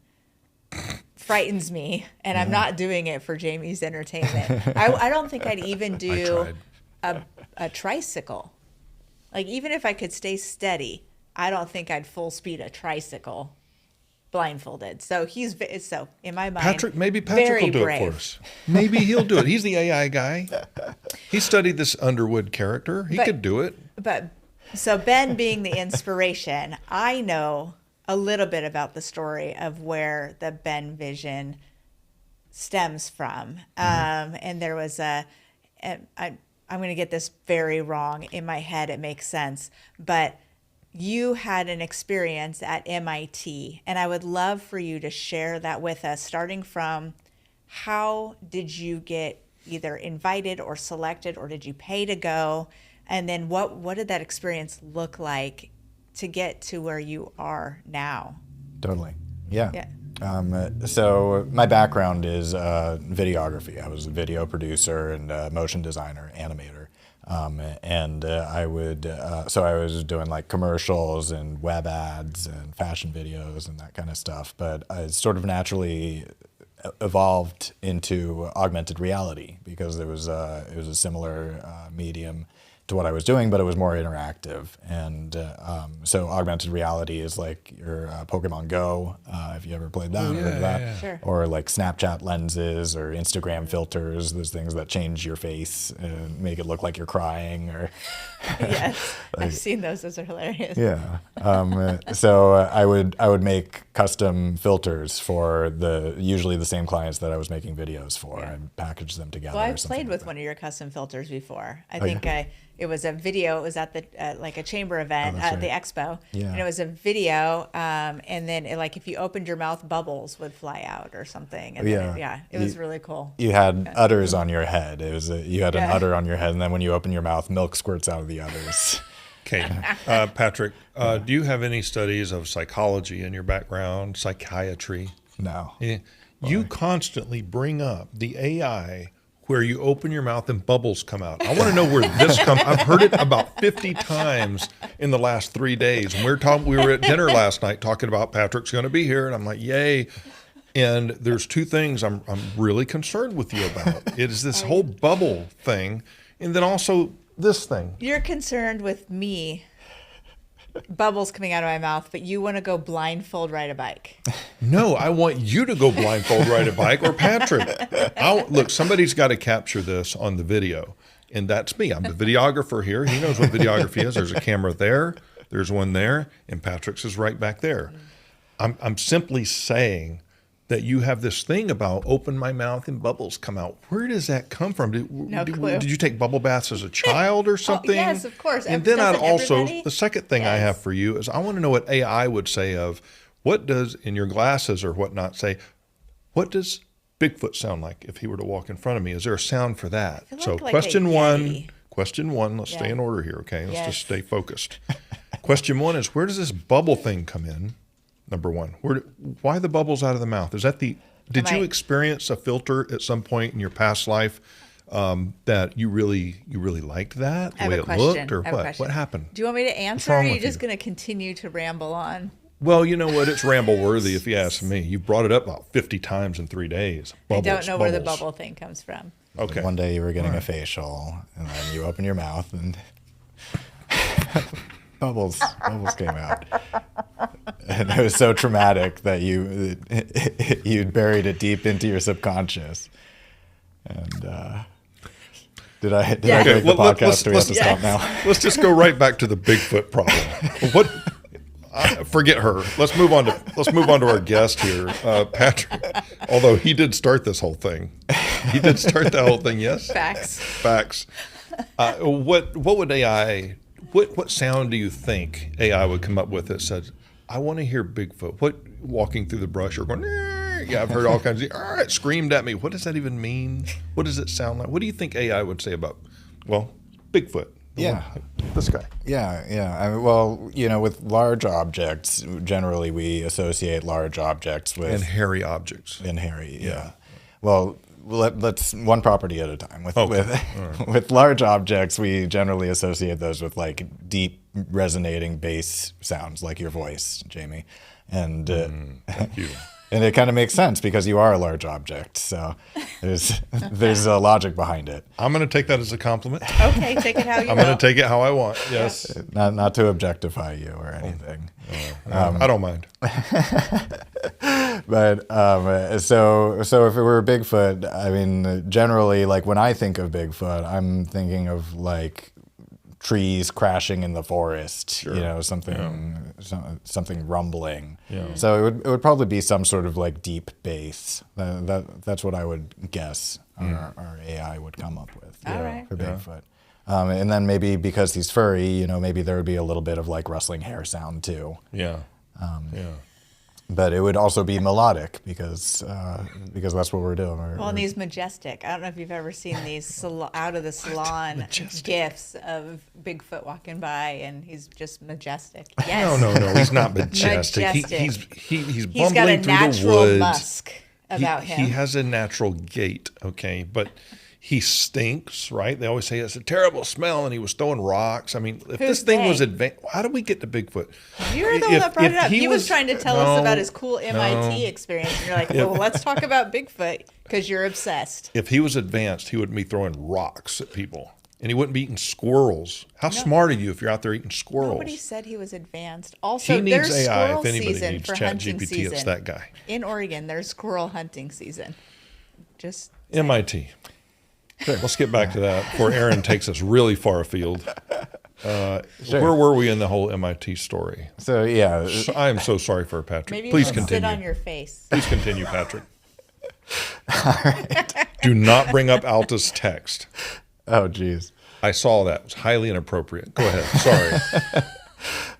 frightens me, and I'm not doing it for Jamie's entertainment. I don't think I'd even do a tricycle. Like, even if I could stay steady, I don't think I'd full speed a tricycle blindfolded. So in my mind, Patrick will do it for us. Maybe he'll do it. He's the AI guy. He studied this Underwood character. He could do it. But so Ben being the inspiration, I know a little bit about the story of where the Ben Vision stems from. And there was I'm going to get this very wrong. In my head, it makes sense. But you had an experience at MIT, and I would love for you to share that with us, starting from how did you get either invited or selected, or did you pay to go? And then what did that experience look like to get to where you are now? Totally. Yeah. Yeah. So my background is videography. I was a video producer and motion designer, animator. I was doing like commercials and web ads and fashion videos and that kind of stuff. But I sort of naturally evolved into augmented reality because it was a similar medium to what I was doing, but it was more interactive. And so augmented reality is like your Pokemon Go, if you ever played that, or heard of that. Yeah. Sure. Or like Snapchat lenses or Instagram filters, those things that change your face and make it look like you're crying. Or Yes, I've seen those. Those are hilarious. yeah. So I would make custom filters for usually the same clients that I was making videos for, and package them together. Well, I've played with one of your custom filters before. I think it was a video. It was at the like a chamber event at the expo, and it was a video. And then if you opened your mouth, bubbles would fly out or something. And it was really cool. You had udders on your head. You had an udder on your head, and then when you open your mouth, milk squirts out of the udders. Okay, Patrick, do you have any studies of psychology in your background, psychiatry? No. Yeah. You constantly bring up the AI where you open your mouth and bubbles come out. I want to know where this comes. I've heard it about 50 times in the last 3 days. And we were at dinner last night talking about Patrick's going to be here, and I'm like, yay. And there's two things I'm really concerned with you about. It is this whole bubble thing, and then also this thing. You're concerned with me, bubbles coming out of my mouth, but you want to go blindfold ride a bike. No, I want you to go blindfold ride a bike, or Patrick. Look, somebody's got to capture this on the video, and that's me. I'm the videographer here. He knows what videography is. There's a camera there, there's one there, and Patrick's is right back there. I'm simply saying that you have this thing about open my mouth and bubbles come out. Where does that come from? No clue. Did you take bubble baths as a child or something? Yes, of course. And then everybody? the second thing I have for you is I want to know what AI would say of what does, in your glasses or whatnot, say, what does Bigfoot sound like if he were to walk in front of me? Is there a sound for that? So question one, let's stay in order here, okay? Let's just stay focused. Question one is, where does this bubble thing come in? Number one, why the bubbles out of the mouth? Is that did you experience a filter at some point in your past life that you really liked that, the way it looked, or what? What happened? Do you want me to answer, or are you just going to continue to ramble on? Well, you know what? It's ramble worthy if you ask me. You brought it up about 50 times in 3 days. Bubbles, I don't know where the bubble thing comes from. Okay. One day you were getting a facial, and then you open your mouth, and bubbles came out. And it was so traumatic that you'd buried it deep into your subconscious. And did I break the podcast? Do we have to stop now? Let's just go right back to the Bigfoot problem. Forget her. Let's move on to our guest here, Patrick. Although he did start this whole thing, he did start the whole thing. Yes. Facts. What would AI? What sound do you think AI would come up with that says, I want to hear Bigfoot? What, walking through the brush or going, yeah, I've heard all kinds of, it screamed at me. What does that even mean? What does it sound like? What do you think AI would say about, Bigfoot? This guy. Yeah. Well, with large objects, generally we associate large objects with... And hairy objects. Yeah. Well, let's one property at a time. With large objects, we generally associate those with deep resonating bass sounds, like your voice, Jamie, and thank you. And it kind of makes sense because you are a large object. So there's a logic behind it. I'm going to take that as a compliment. Okay, take it how you I'm going to take it how I want. Yes. Not to objectify you or anything. I don't mind. But so if it were Bigfoot, I mean, generally, when I think of Bigfoot, I'm thinking of trees crashing in the forest, something rumbling. Yeah. So it would probably be some sort of deep bass. That's what I would guess our AI would come up with for Bigfoot. And then maybe because he's furry, maybe there would be a little bit of rustling hair sound too. Yeah. But it would also be melodic because that's what we're doing. And he's majestic. I don't know if you've ever seen these out of the salon gifs of Bigfoot walking by, and he's just majestic. Yes. No, he's not majestic. He's bumbling got a through natural the woods. Musk about him. He has a natural gait, okay, but he stinks, right? They always say it's a terrible smell, and he was throwing rocks. I mean, if this thing was advanced, how did we get to Bigfoot? You're the one that brought it up. He was trying to tell us about his cool MIT experience. And you're like, well, let's talk about Bigfoot because you're obsessed. If he was advanced, he wouldn't be throwing rocks at people, and he wouldn't be eating squirrels. How smart are you if you're out there eating squirrels? Nobody said he was advanced. Also, he needs there's AI. squirrel If anybody season needs for hunting ChatGPT, season. it's that guy. In Oregon, there's squirrel hunting season. Just MIT. Let's get back to that before Aaron takes us really far afield. Where were we in the whole MIT story? So yeah, I am so sorry for Patrick. Maybe you Please should continue. sit on your face. Please continue, Patrick. Do not bring up Alta's text. oh geez. I saw that. It was highly inappropriate. Go ahead. Sorry.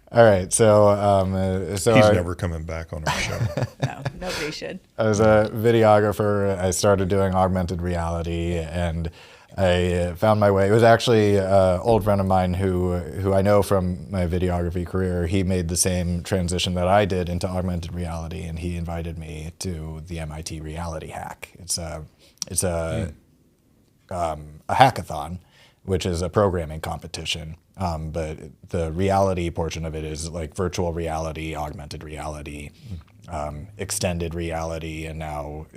All right, so He's never coming back on our show. No, nobody should. I was a videographer. I started doing augmented reality, and I found my way. It was actually an old friend of mine who I know from my videography career. He made the same transition that I did into augmented reality, and he invited me to the MIT Reality Hack. It's a hackathon, which is a programming competition. But the reality portion of it is like virtual reality, augmented reality, extended reality, and now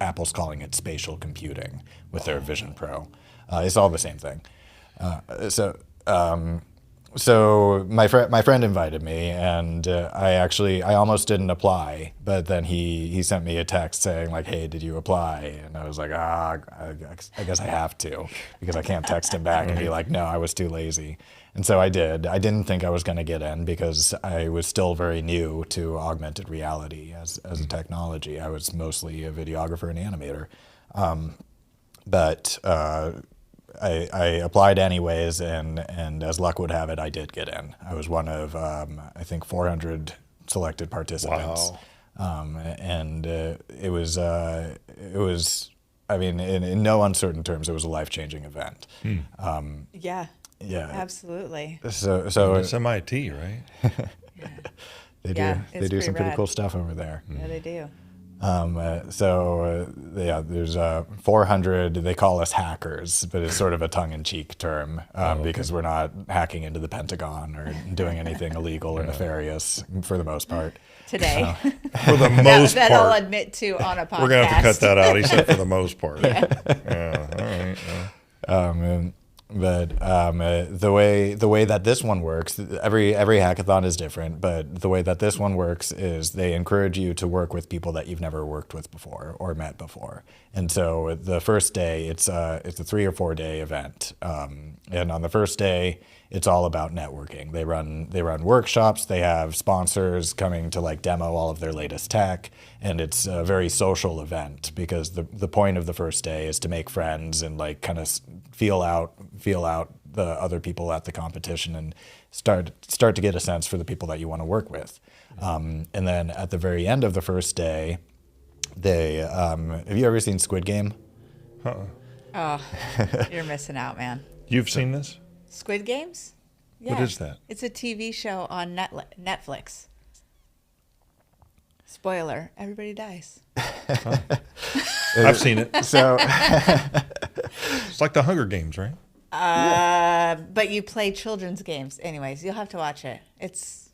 Apple's calling it spatial computing with their Vision Pro. It's all the same thing. So my friend invited me, and I almost didn't apply, but then he sent me a text saying like, "Hey, did you apply?" And I was like, I guess I have to, because I can't text him back and be like, "No, I was too lazy." And so I did. I didn't think I was going to get in because I was still very new to augmented reality as a technology. I was mostly a videographer and animator, but I applied anyways, and as luck would have it, I did get in. I was one of I think 400 selected participants. Wow. And it was I mean, in no uncertain terms, it was a life-changing event. Yeah. Yeah, Absolutely. So It's MIT, right? they do Yeah, they it's do some pretty pretty rad. cool stuff over there. Yeah, they do. Yeah, there's 400. They call us hackers, but it's sort of a tongue-in-cheek term because we're not hacking into the Pentagon or doing anything illegal or nefarious for the most part. Today. For the most that I'll part. admit to on a podcast. We're going to have to cut that out. He said for the most part. Yeah. All right. Yeah. But the way that this one works, every hackathon is different, but the way that this one works is they encourage you to work with people that you've never worked with before or met before. And so the first day, it's a 3 or 4 day event, and on the first day, it's all about networking. They run workshops. They have sponsors coming to like demo all of their latest tech, and it's a very social event because the point of the first day is to make friends and like kind of feel out the other people at the competition and start to get a sense for the people that you want to work with. And then at the very end of the first day, they have you ever seen Squid Game? Oh, you're missing out, man. You've seen this? Squid Games? Yeah. What is that? It's a TV show on Netflix. Spoiler, everybody dies. I've seen it. So It's like the Hunger Games, right? But you play children's games. Anyways, you'll have to watch it. It's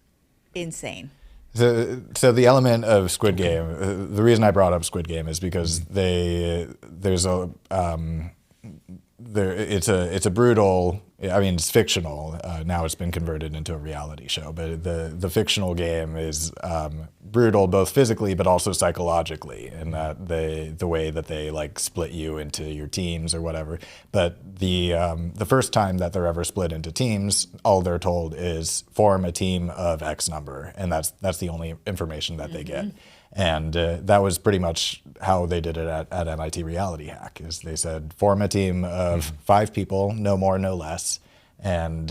insane. So the element of Squid Game, the reason I brought up Squid Game is because it's a brutal. I mean, it's fictional. Now it's been converted into a reality show, but the fictional game is brutal both physically but also psychologically, in that the way that they like split you into your teams or whatever. But the first time that they're ever split into teams, all they're told is form a team of X number, and that's the only information that they get. And that was pretty much how they did it at MIT Reality Hack. Is they said form a team of 5 people, no more, no less, and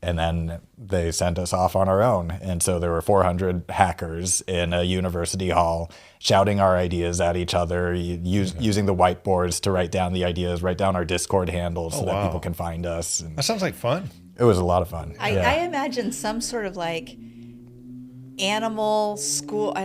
then they sent us off on our own. And so there were 400 hackers in a university hall shouting our ideas at each other, using the whiteboards to write down the ideas, write down our Discord handles so that people can find us. And That sounds like fun. it was a lot of fun. I imagine some sort of like animal school,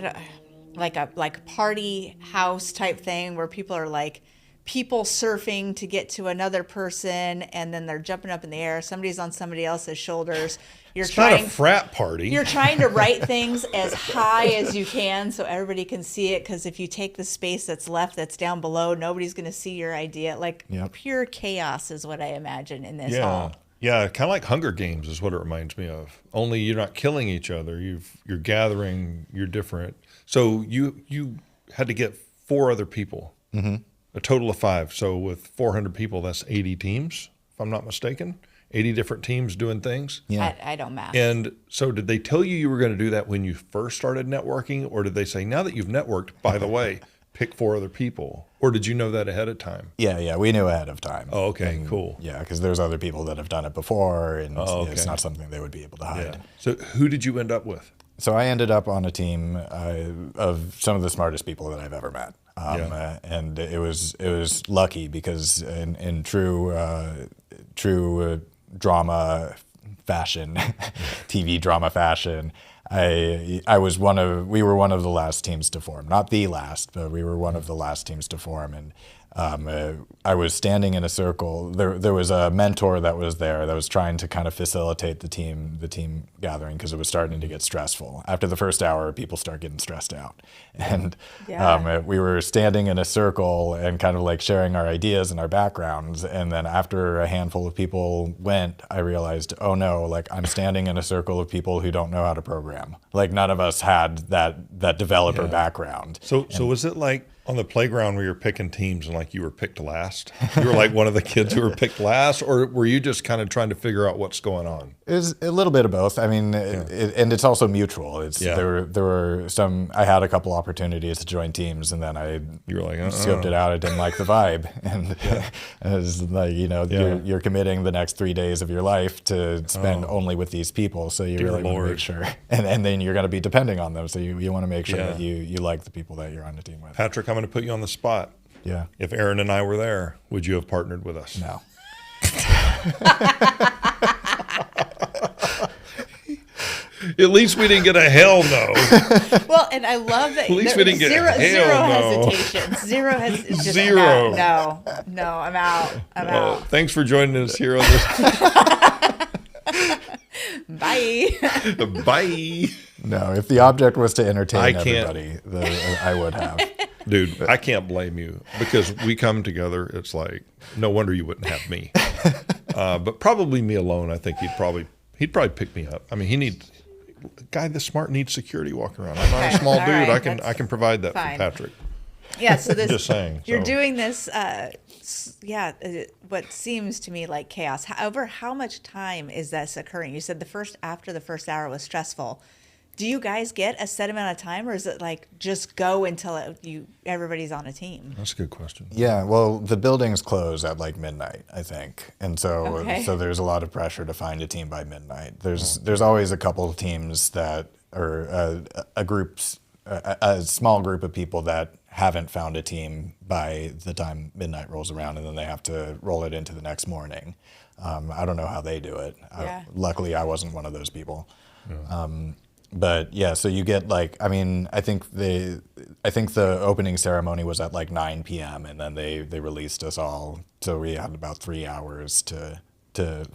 like a party house type thing where people are like people surfing to get to another person, and then they're jumping up in the air. Somebody's on somebody else's shoulders. It's not a frat party. You're trying to write things as high as you can so everybody can see it, because if you take the space that's left that's down below, nobody's going to see your idea. Like pure chaos is what I imagine in this hall. Yeah, kind of like Hunger Games is what it reminds me of. Only you're not killing each other. You're gathering. You're different. So you had to get 4 other people, a total of 5. So with 400 people, that's 80 teams, if I'm not mistaken. 80 different teams doing things. Yeah. I don't math. And so did they tell you were going to do that when you first started networking, or did they say, now that you've networked, by the way, pick 4 other people? Or did you know that ahead of time? Yeah, we knew ahead of time. Oh, okay, cool. Yeah, because there's other people that have done it before, and okay. it's not something they would be able to hide. Yeah. So who did you end up with? So I ended up on a team of some of the smartest people that I've ever met, and it was lucky because in true drama fashion, TV drama fashion, we were one of the last teams to form. Not the last, but we were one of the last teams to form. And I was standing in a circle. There was a mentor that was there that was trying to kind of facilitate the team gathering because it was starting to get stressful. After the first hour, people start getting stressed out. And we were standing in a circle and kind of like sharing our ideas and our backgrounds. And then after a handful of people went, I realized, oh no, like I'm standing in a circle of people who don't know how to program. Like none of us had that developer background. So was it like on the playground where you're picking teams and like you were picked last? You were like one of the kids who were picked last, or were you just kind of trying to figure out what's going on? It was a little bit of both. I mean, and it's also mutual. There were some. I had a couple opportunities to join teams, and then you were like, scoped it out. I didn't like the vibe, and it was like you're committing the next 3 days of your life to spend only with these people. So you really want to make sure, and then you're going to be depending on them. So you want to make sure that you like the people that you're on the team with. Patrick, I'm going to put you on the spot. Yeah. If Aaron and I were there, would you have partnered with us? No. At least we didn't get a hell no. Well, and I love that. At least we didn't get zero hesitation. Zero Zero. No, I'm out. I'm out. Thanks for joining us here on this. Bye. Bye. No, if the object was to entertain everybody, I would have. Dude, I can't blame you because we come together. It's like, no wonder you wouldn't have me. But probably me alone, I think he'd probably pick me up. I mean, a guy this smart needs security walking around. I'm not a small dude. Right, I can provide that fine. for Patrick. Yeah, so this Just saying. You're doing this what seems to me like chaos. Over how much time is this occurring? You said after the first hour was stressful. Do you guys get a set amount of time, or is it like just go until everybody's on a team? That's a good question. Yeah, well, the buildings close at like midnight, I think, and so there's a lot of pressure to find a team by midnight. There's always a couple of teams that are a small group of people that haven't found a team by the time midnight rolls around, and then they have to roll it into the next morning. I don't know how they do it. Yeah. Luckily, I wasn't one of those people. Yeah. But yeah, so you get like, I mean, I think the opening ceremony was at like 9 p.m. and then they released us all. So we had about 3 hours to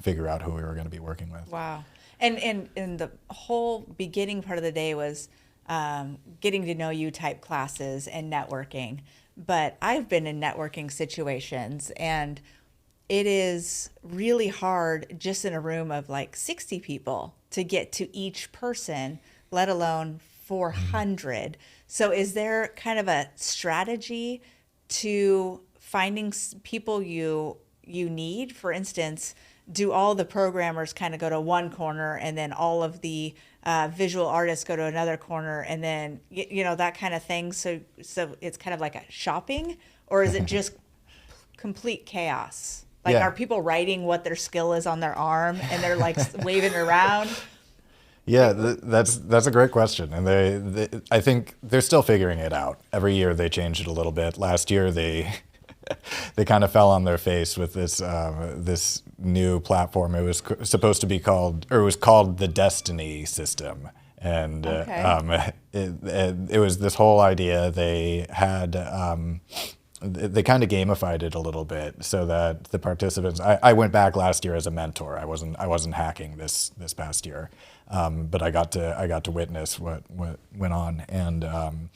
figure out who we were going to be working with. Wow. And the whole beginning part of the day was getting to know you type classes and networking. But I've been in networking situations, and it is really hard just in a room of like 60 people to get to each person, let alone 400. So is there kind of a strategy to finding people you need? For instance, do all the programmers kind of go to one corner, and then all of the visual artists go to another corner, and then, that kind of thing? So it's kind of like a shopping, or is it just complete chaos? Like, are people writing what their skill is on their arm, and they're like waving it around? Yeah, that's a great question, and I think they're still figuring it out. Every year they change it a little bit. Last year they kind of fell on their face with this new platform. It was supposed to be called the Destiny system, and it was this whole idea. They had. They kind of gamified it a little bit so that the participants. I went back last year as a mentor. I wasn't hacking this past year, but I got to witness what went on, and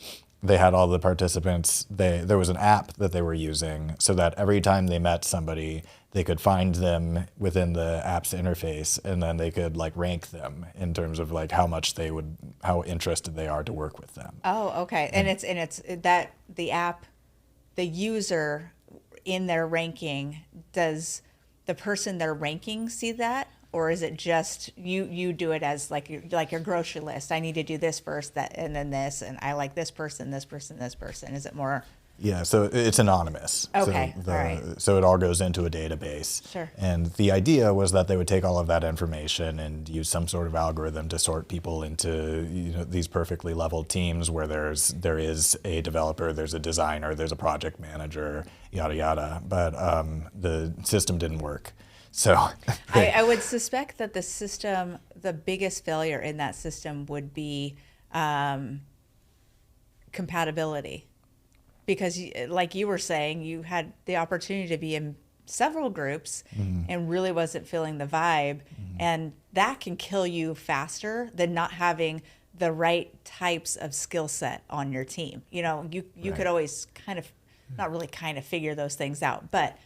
they had all the participants. There was an app that they were using so that every time they met somebody, they could find them within the app's interface, and then they could like rank them in terms of like how interested they are to work with them. Oh, okay. And it's that the app. The user in their ranking, does the person they're ranking see that? Or is it just you do it as like your grocery list? I need to do this first, that, and then this, and I like this person, this person, this person. Is it more? Yeah, so it's anonymous. Okay, So all right. So it all goes into a database. Sure. And the idea was that they would take all of that information and use some sort of algorithm to sort people into these perfectly leveled teams where there is a developer, there's a designer, there's a project manager, yada yada. But the system didn't work. So I would suspect that the biggest failure in that system would be compatibility. Because like you were saying, you had the opportunity to be in several groups and really wasn't feeling the vibe. And that can kill you faster than not having the right types of skill set on your team. You could always not really figure those things out, but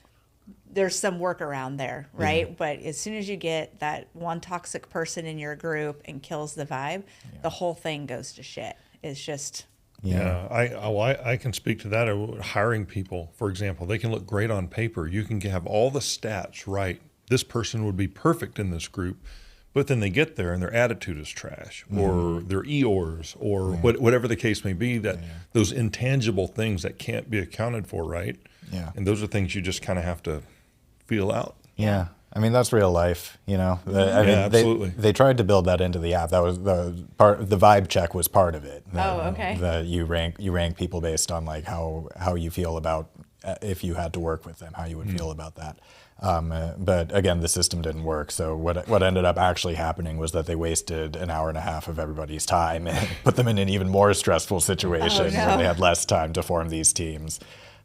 there's some workaround there, right? Yeah. But as soon as you get that one toxic person in your group and kills the vibe, the whole thing goes to shit. It's just... Yeah, I can speak to that. Hiring people, for example, they can look great on paper. You can have all the stats right. This person would be perfect in this group, but then they get there and their attitude is trash, or their Eeyores, or whatever the case may be. Those intangible things that can't be accounted for, right? Yeah, and those are things you just kind of have to feel out. Yeah. I mean, that's real life, absolutely. They tried to build that into the app. That was the part. The vibe check was part of it. Okay. That you rank people based on like how you feel about if you had to work with them, how you would feel about that. But again, the system didn't work. So what ended up actually happening was that they wasted an hour and a half of everybody's time and put them in an even more stressful situation where they had less time to form these teams.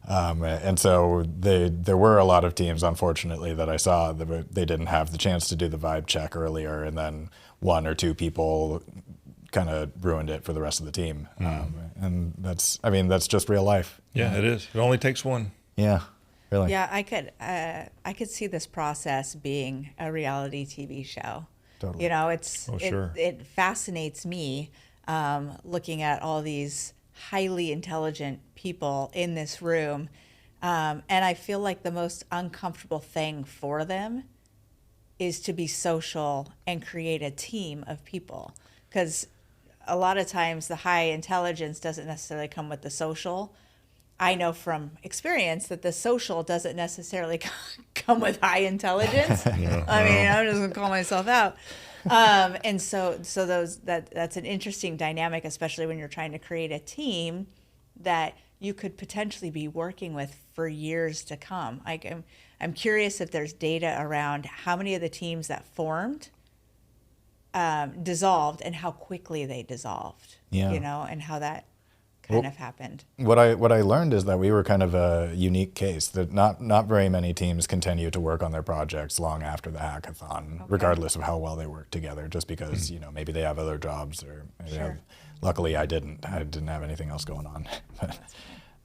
And so there were a lot of teams, unfortunately, that I saw that they didn't have the chance to do the vibe check earlier, and then one or two people kind of ruined it for the rest of the team. And that's just real life. Yeah, it is. It only takes one. Yeah, really. Yeah, I could see this process being a reality TV show. Totally. It fascinates me looking at all these highly intelligent people in this room. And I feel like the most uncomfortable thing for them is to be social and create a team of people. Because a lot of times the high intelligence doesn't necessarily come with the social. I know from experience that the social doesn't necessarily come with high intelligence. I'm just gonna call myself out. And so that's an interesting dynamic, especially when you're trying to create a team that you could potentially be working with for years to come. I'm curious if there's data around how many of the teams that formed dissolved and how quickly they dissolved. And how that kind of happened. What I learned is that we were kind of a unique case, that not very many teams continue to work on their projects long after the hackathon, regardless of how well they work together, just because maybe they have other jobs or luckily I didn't have anything else going on.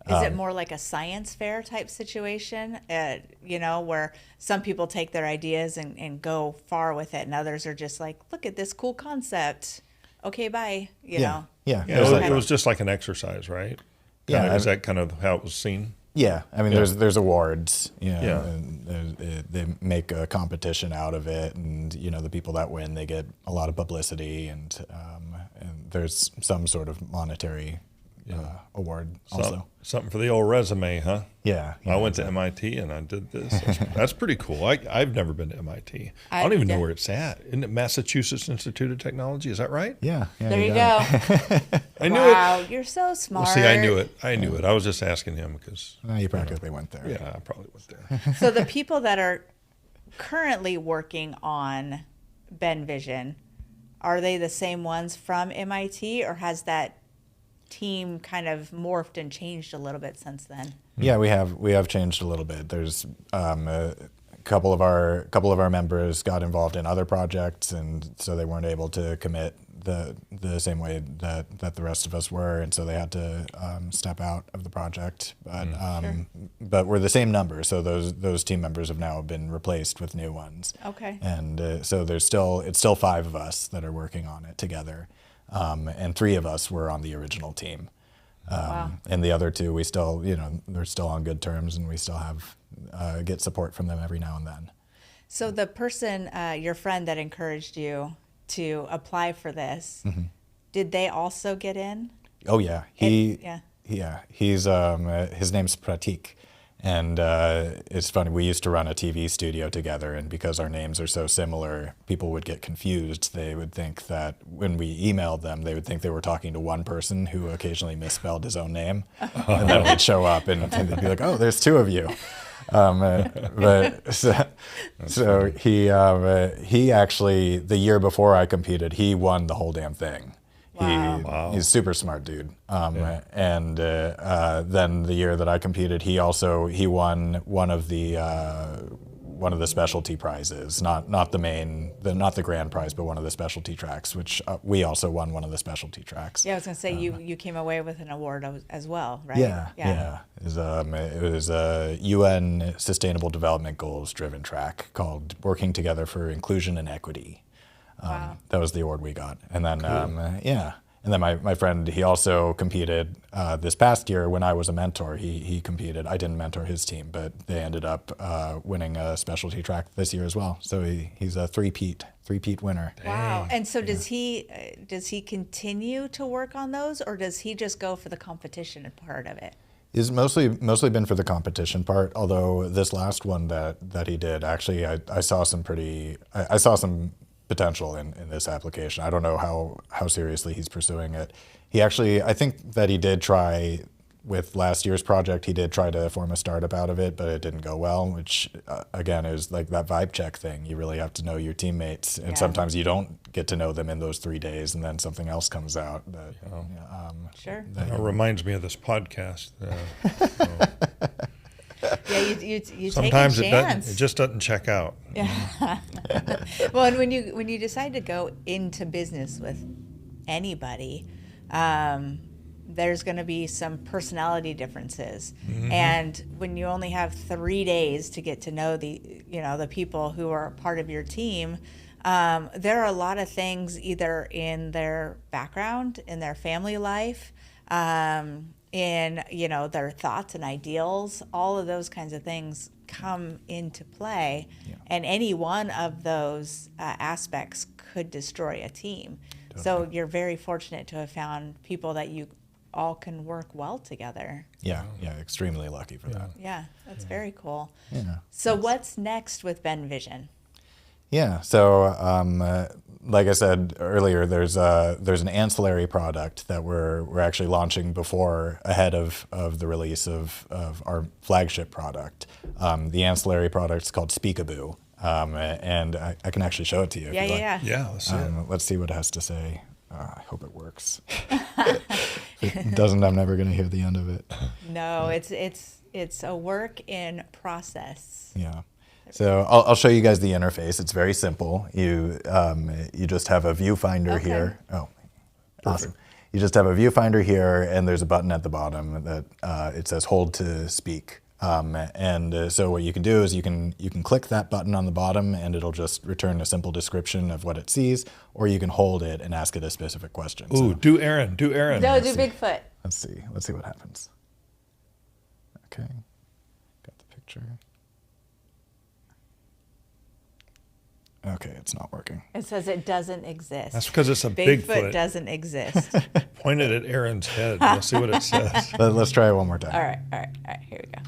Is it more like a science fair type situation, where some people take their ideas and go far with it, and others are just like, look at this cool concept. Okay, bye. Yeah. It was just like an exercise, right? Is that kind of how it was seen? Yeah, I mean, there's awards, and they make a competition out of it, and the people that win, they get a lot of publicity, and there's some sort of monetary award also. Something for the old resume, huh? Yeah. I went to MIT and I did this. That's pretty cool. I've never been to MIT. I don't even know where it's at. Isn't it Massachusetts Institute of Technology? Is that right? Yeah. There you go. I knew it. Wow, you're so smart. Well, see, I knew it. I was just asking him because... You practically went there. Yeah, I probably went there. So the people that are currently working on Ben Vision, are they the same ones from MIT, or has that team kind of morphed and changed a little bit since then? Yeah, we have changed a little bit. There's a couple of our members got involved in other projects, and so they weren't able to commit the same way that the rest of us were, and so they had to step out of the project. But but we're the same number, so those team members have now been replaced with new ones. Okay. And so it's still 5 of us that are working on it together. And 3 of us were on the original team. Wow. And the other 2, we still, they're still on good terms, and we still have get support from them every now and then. So the person, your friend that encouraged you to apply for this, did they also get in? Oh yeah, Yeah. He's his name's Pratik, and it's funny. We used to run a TV studio together, and because our names are so similar, people would get confused. They would think that when we emailed them, they would think they were talking to one person who occasionally misspelled his own name, and then we'd show up, and they'd be like, "Oh, there's two of you." But so he actually, the year before I competed, he won the whole damn thing. Wow. He's a super smart dude. And then the year that I competed, he won one of the specialty prizes, not the grand prize, but one of the specialty tracks, which we also won one of the specialty tracks. Yeah, I was going to say you came away with an award as well, right? Yeah. It was a UN Sustainable Development Goals driven track called Working Together for Inclusion and Equity. Wow. That was the award we got. And then, And then my friend, he also competed this past year when I was a mentor. He competed. I didn't mentor his team, but they ended up winning a specialty track this year as well. So he's a three-peat winner. Wow. And so does he continue to work on those, or does he just go for the competition part of it? It's mostly been for the competition part, although this last one that he did, actually, I saw some potential in this application. I don't know how seriously he's pursuing it. He actually, I think that he did try, with last year's project, he did try to form a startup out of it, but it didn't go well, which again is like that vibe check thing. You really have to know your teammates, and sometimes you don't get to know them in those 3 days, and then something else comes out. Sure. It reminds me of this podcast. Yeah, you Sometimes take a chance. it just doesn't check out. Yeah. Well, and when you decide to go into business with anybody, there's going to be some personality differences, and when you only have 3 days to get to know the people who are part of your team, there are a lot of things either in their background, in their family life, in their thoughts and ideals. All of those kinds of things come into play, and any one of those aspects could destroy a team. Totally. So you're very fortunate to have found people that you all can work well together. Yeah, extremely lucky for that. Yeah, that's very cool. Yeah. So what's next with Ben Vision? Yeah, so like I said earlier, there's an ancillary product that we're actually launching ahead of the release of our flagship product. The ancillary product is called Speakaboo, and I can actually show it to you. If you like. Yeah, let's see it. Let's see what it has to say. I hope it works. If it doesn't, I'm never going to hear the end of it. No, it's a work in process. Yeah. So I'll show you guys the interface. It's very simple. You just have a viewfinder here. Oh, awesome. You just have a viewfinder here, and there's a button at the bottom that it says "Hold to speak." So what you can do is you can click that button on the bottom, and it'll just return a simple description of what it sees, or you can hold it and ask it a specific question. Ooh, So, do Aaron. No, do Bigfoot. let's see what happens. Okay, got the picture. Okay, it's not working. It says it doesn't exist. That's because it's a Bigfoot Bigfoot. doesn't exist. Point it at Aaron's head. Let's see what it says. Let's try it one more time. All right. Here we go.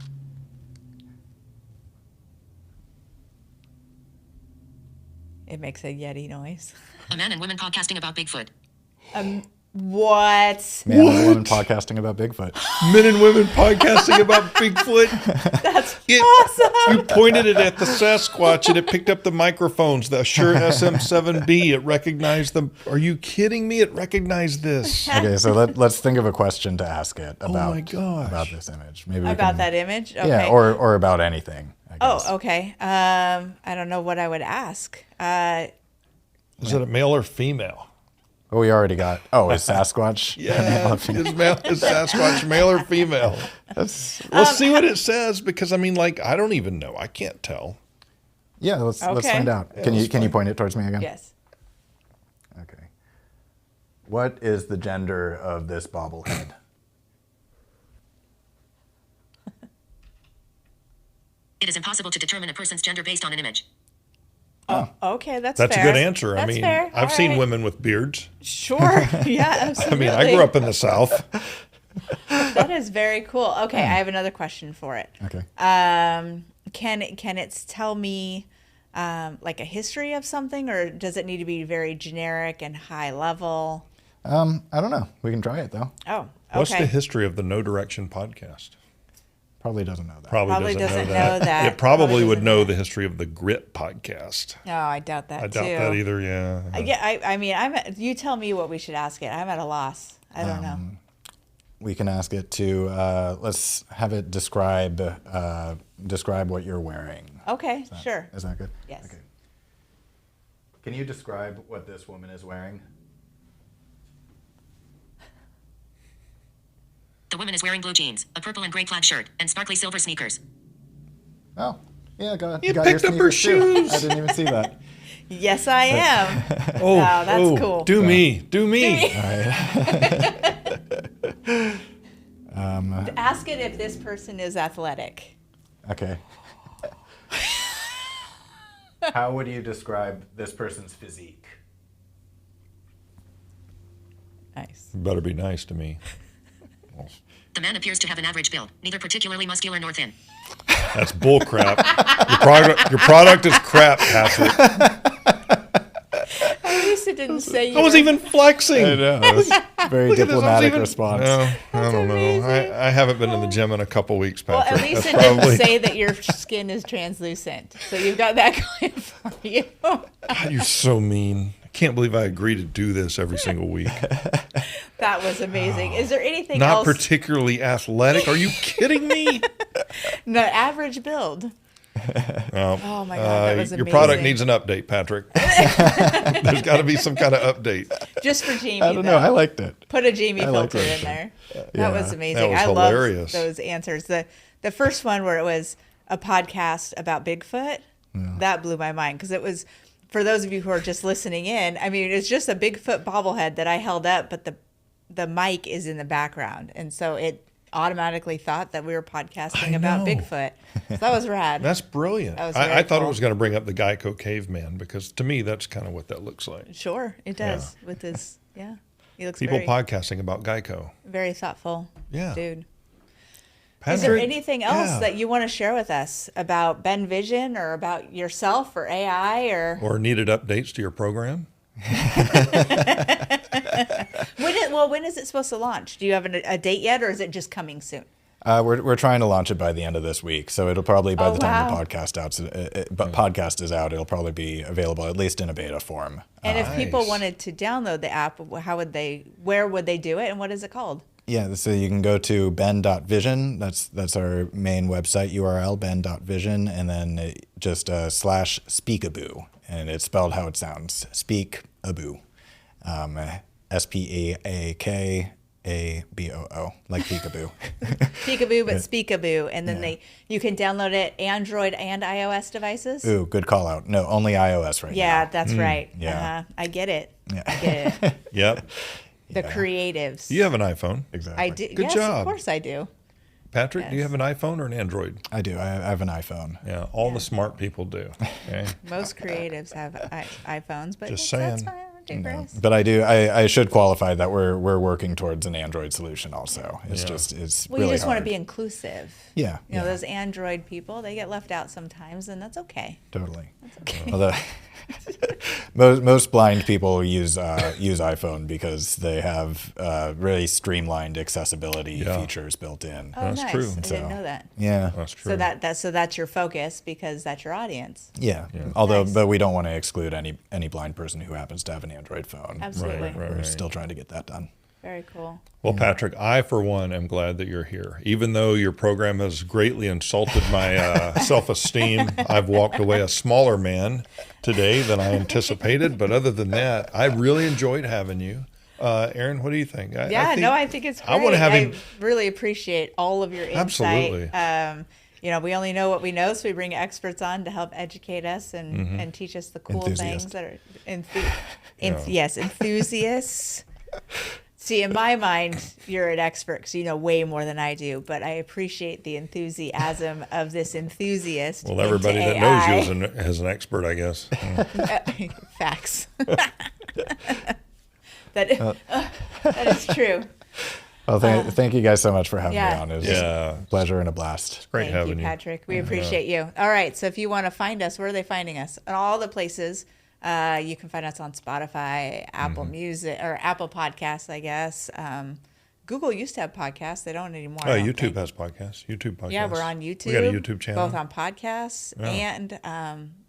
It makes a Yeti noise. A man and women podcasting about Bigfoot. What? Man and woman podcasting about Bigfoot. Men and women podcasting about Bigfoot. That's awesome. You pointed it at the Sasquatch and it picked up the microphones, the Shure SM7B. It recognized them. Are you kidding me? It recognized this. Okay, so let's think of a question to ask it about, my gosh. about this image. Maybe we About can- that image? Okay. Yeah, or about anything, I guess. Oh, okay. I don't know what I would ask. Is it a male or female? Oh, we already got. Oh, is Sasquatch? Yeah, is Sasquatch male or female? Let's see what it says, because I don't even know. I can't tell. Yeah, let's Okay. find out. Yeah, Can let's you find- point it towards me again? Yes. Okay. What is the gender of this bobblehead? It is impossible to determine a person's gender based on an image. Okay, that's That's fair. a good answer. That's I mean, fair. I've All seen right. women with beards. Sure. Yeah, I absolutely. mean, I grew up in the South. That is very cool. Okay, I have another question for it. Okay. Can it tell me like a history of something, or does it need to be very generic and high level? I don't know. We can try it though. Oh, okay. What's the history of the No Direction podcast? Probably doesn't know that. Probably doesn't know that. It probably Probably would doesn't know know. the history of the Grit podcast. No, I doubt that I too. doubt that either. Yeah. Yeah, I mean, you tell me what we should ask it. I'm at a loss. I don't know. We can ask it to let's have it describe what you're wearing. Okay, sure. Is that good? Yes. Okay. Can you describe what this woman is wearing? The woman is wearing blue jeans, a purple and gray plaid shirt, and sparkly silver sneakers. Oh, yeah, You got picked your up her sneakers, too. shoes. I didn't even see that. Yes, I am. Oh, that's cool. Do me. Do me. Ask it if this person is athletic. Okay. How would you describe this person's physique? Nice. Better be nice to me. The man appears to have an average build, neither particularly muscular nor thin. That's bull crap. Your product is crap, Patrick. At least it didn't say you I was were- even flexing. I know. That was a very Look at this, I was diplomatic even- response. No, I don't amazing. know. I haven't been in the gym in a couple weeks, Well, Patrick. at least That's it didn't probably- say that your skin is translucent. So you've got that going for you. God, you're so mean. I can't believe I agree to do this every single week. That was amazing. Is there anything Not else? particularly athletic. Are you kidding me? No, average build. No. Oh my God, that was Your amazing. product needs an update, Patrick. There's got to be some kind of update. Just for Jamie. I don't know. I liked it. Put a Jamie I like filter that in there. Yeah. That was amazing. That was I love hilarious. those answers. The first one where it was a podcast about Bigfoot, that blew my mind because it was, for those of you who are just listening in, I mean, it's just a Bigfoot bobblehead that I held up, but the mic is in the background. And so it automatically thought that we were podcasting about know. Bigfoot. So that was rad. That's brilliant. That was I very thought it cool. was going to bring up the Geico caveman because to me, that's kind of what that looks like. Sure, it does with his, he looks People very, podcasting about Geico. very thoughtful Yeah. dude. Patrick, Is there anything else yeah. that you want to share with us about Ben Vision or about yourself or AI or Or needed updates to your program? when is it supposed to launch? Do you have a date yet, or is it just coming soon? We're trying to launch it by the end of this week, so it'll probably by Oh, the time wow. the podcast is out, it'll probably be available at least in a beta form. And if people Nice. wanted to download the app, where would they do it, and what is it called? Yeah, so you can go to ben.vision. That's our main website URL, ben.vision, and then just slash speakaboo, and it's spelled how it sounds, speakaboo, SPEAKABOO, like peekaboo. Peekaboo, but Speakaboo, and then you can download it Android and iOS devices. Ooh, good call out. No, only iOS right Yeah, now. that's right. yeah. I get it. Yeah. I get it. Yep. The creatives. You have an iPhone. Exactly. I do. Good Yes, job. of course I do. Patrick, do you have an iPhone or an Android? I do. I have an iPhone. Yeah, all the smart people do. Okay. Most creatives have iPhones, but Just that's saying. fine. I digress. But I should qualify that we're working towards an Android solution also. It's Yeah. it's Well, really you just want to hard. be inclusive. Yeah. You know, yeah, those Android people, they get left out sometimes, and that's okay. totally. That's okay. Although most blind people use iPhone because they have really streamlined accessibility Yeah. features built in. Oh, That's nice. true. I So, didn't know that. Yeah. That's true. So that's your focus because that's your audience. Yeah. Although, Nice. but we don't want to exclude any blind person who happens to have an Android phone. Absolutely. Right. We're still trying to get that done. Very cool. Well, Patrick, I, for one, am glad that you're here. Even though your program has greatly insulted my self-esteem, I've walked away a smaller man today than I anticipated. But other than that, I really enjoyed having you. Aaron, what do you think? I think it's great. I want to have him. I really appreciate all of your insight. Absolutely. We only know what we know, so we bring experts on to help educate us and teach us the cool Enthusiast. things that are enthusiasts. See, in my mind, you're an expert because you know way more than I do, but I appreciate the enthusiasm of this enthusiast. Well, everybody into that knows AI. you is an expert, I guess. Facts. That is true. Well, thank you guys so much for having me yeah. on. It was Yeah. a pleasure and a blast. Great Thank having you, you. Patrick. We appreciate you. All right. So if you want to find us, where are they finding us? At all the places. You can find us on Spotify, Apple Music, or Apple Podcasts, I guess. Google used to have podcasts. They don't anymore. Oh, I don't YouTube think. has podcasts. YouTube podcasts. Yeah, we're on YouTube. We got a YouTube channel. Both on podcasts and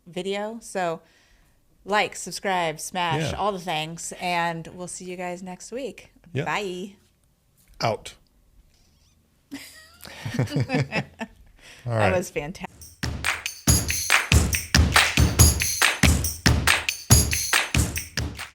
video. So like, subscribe, smash, Yeah. all the things. And we'll see you guys next week. Yep. Bye. Out. All That right. was fantastic.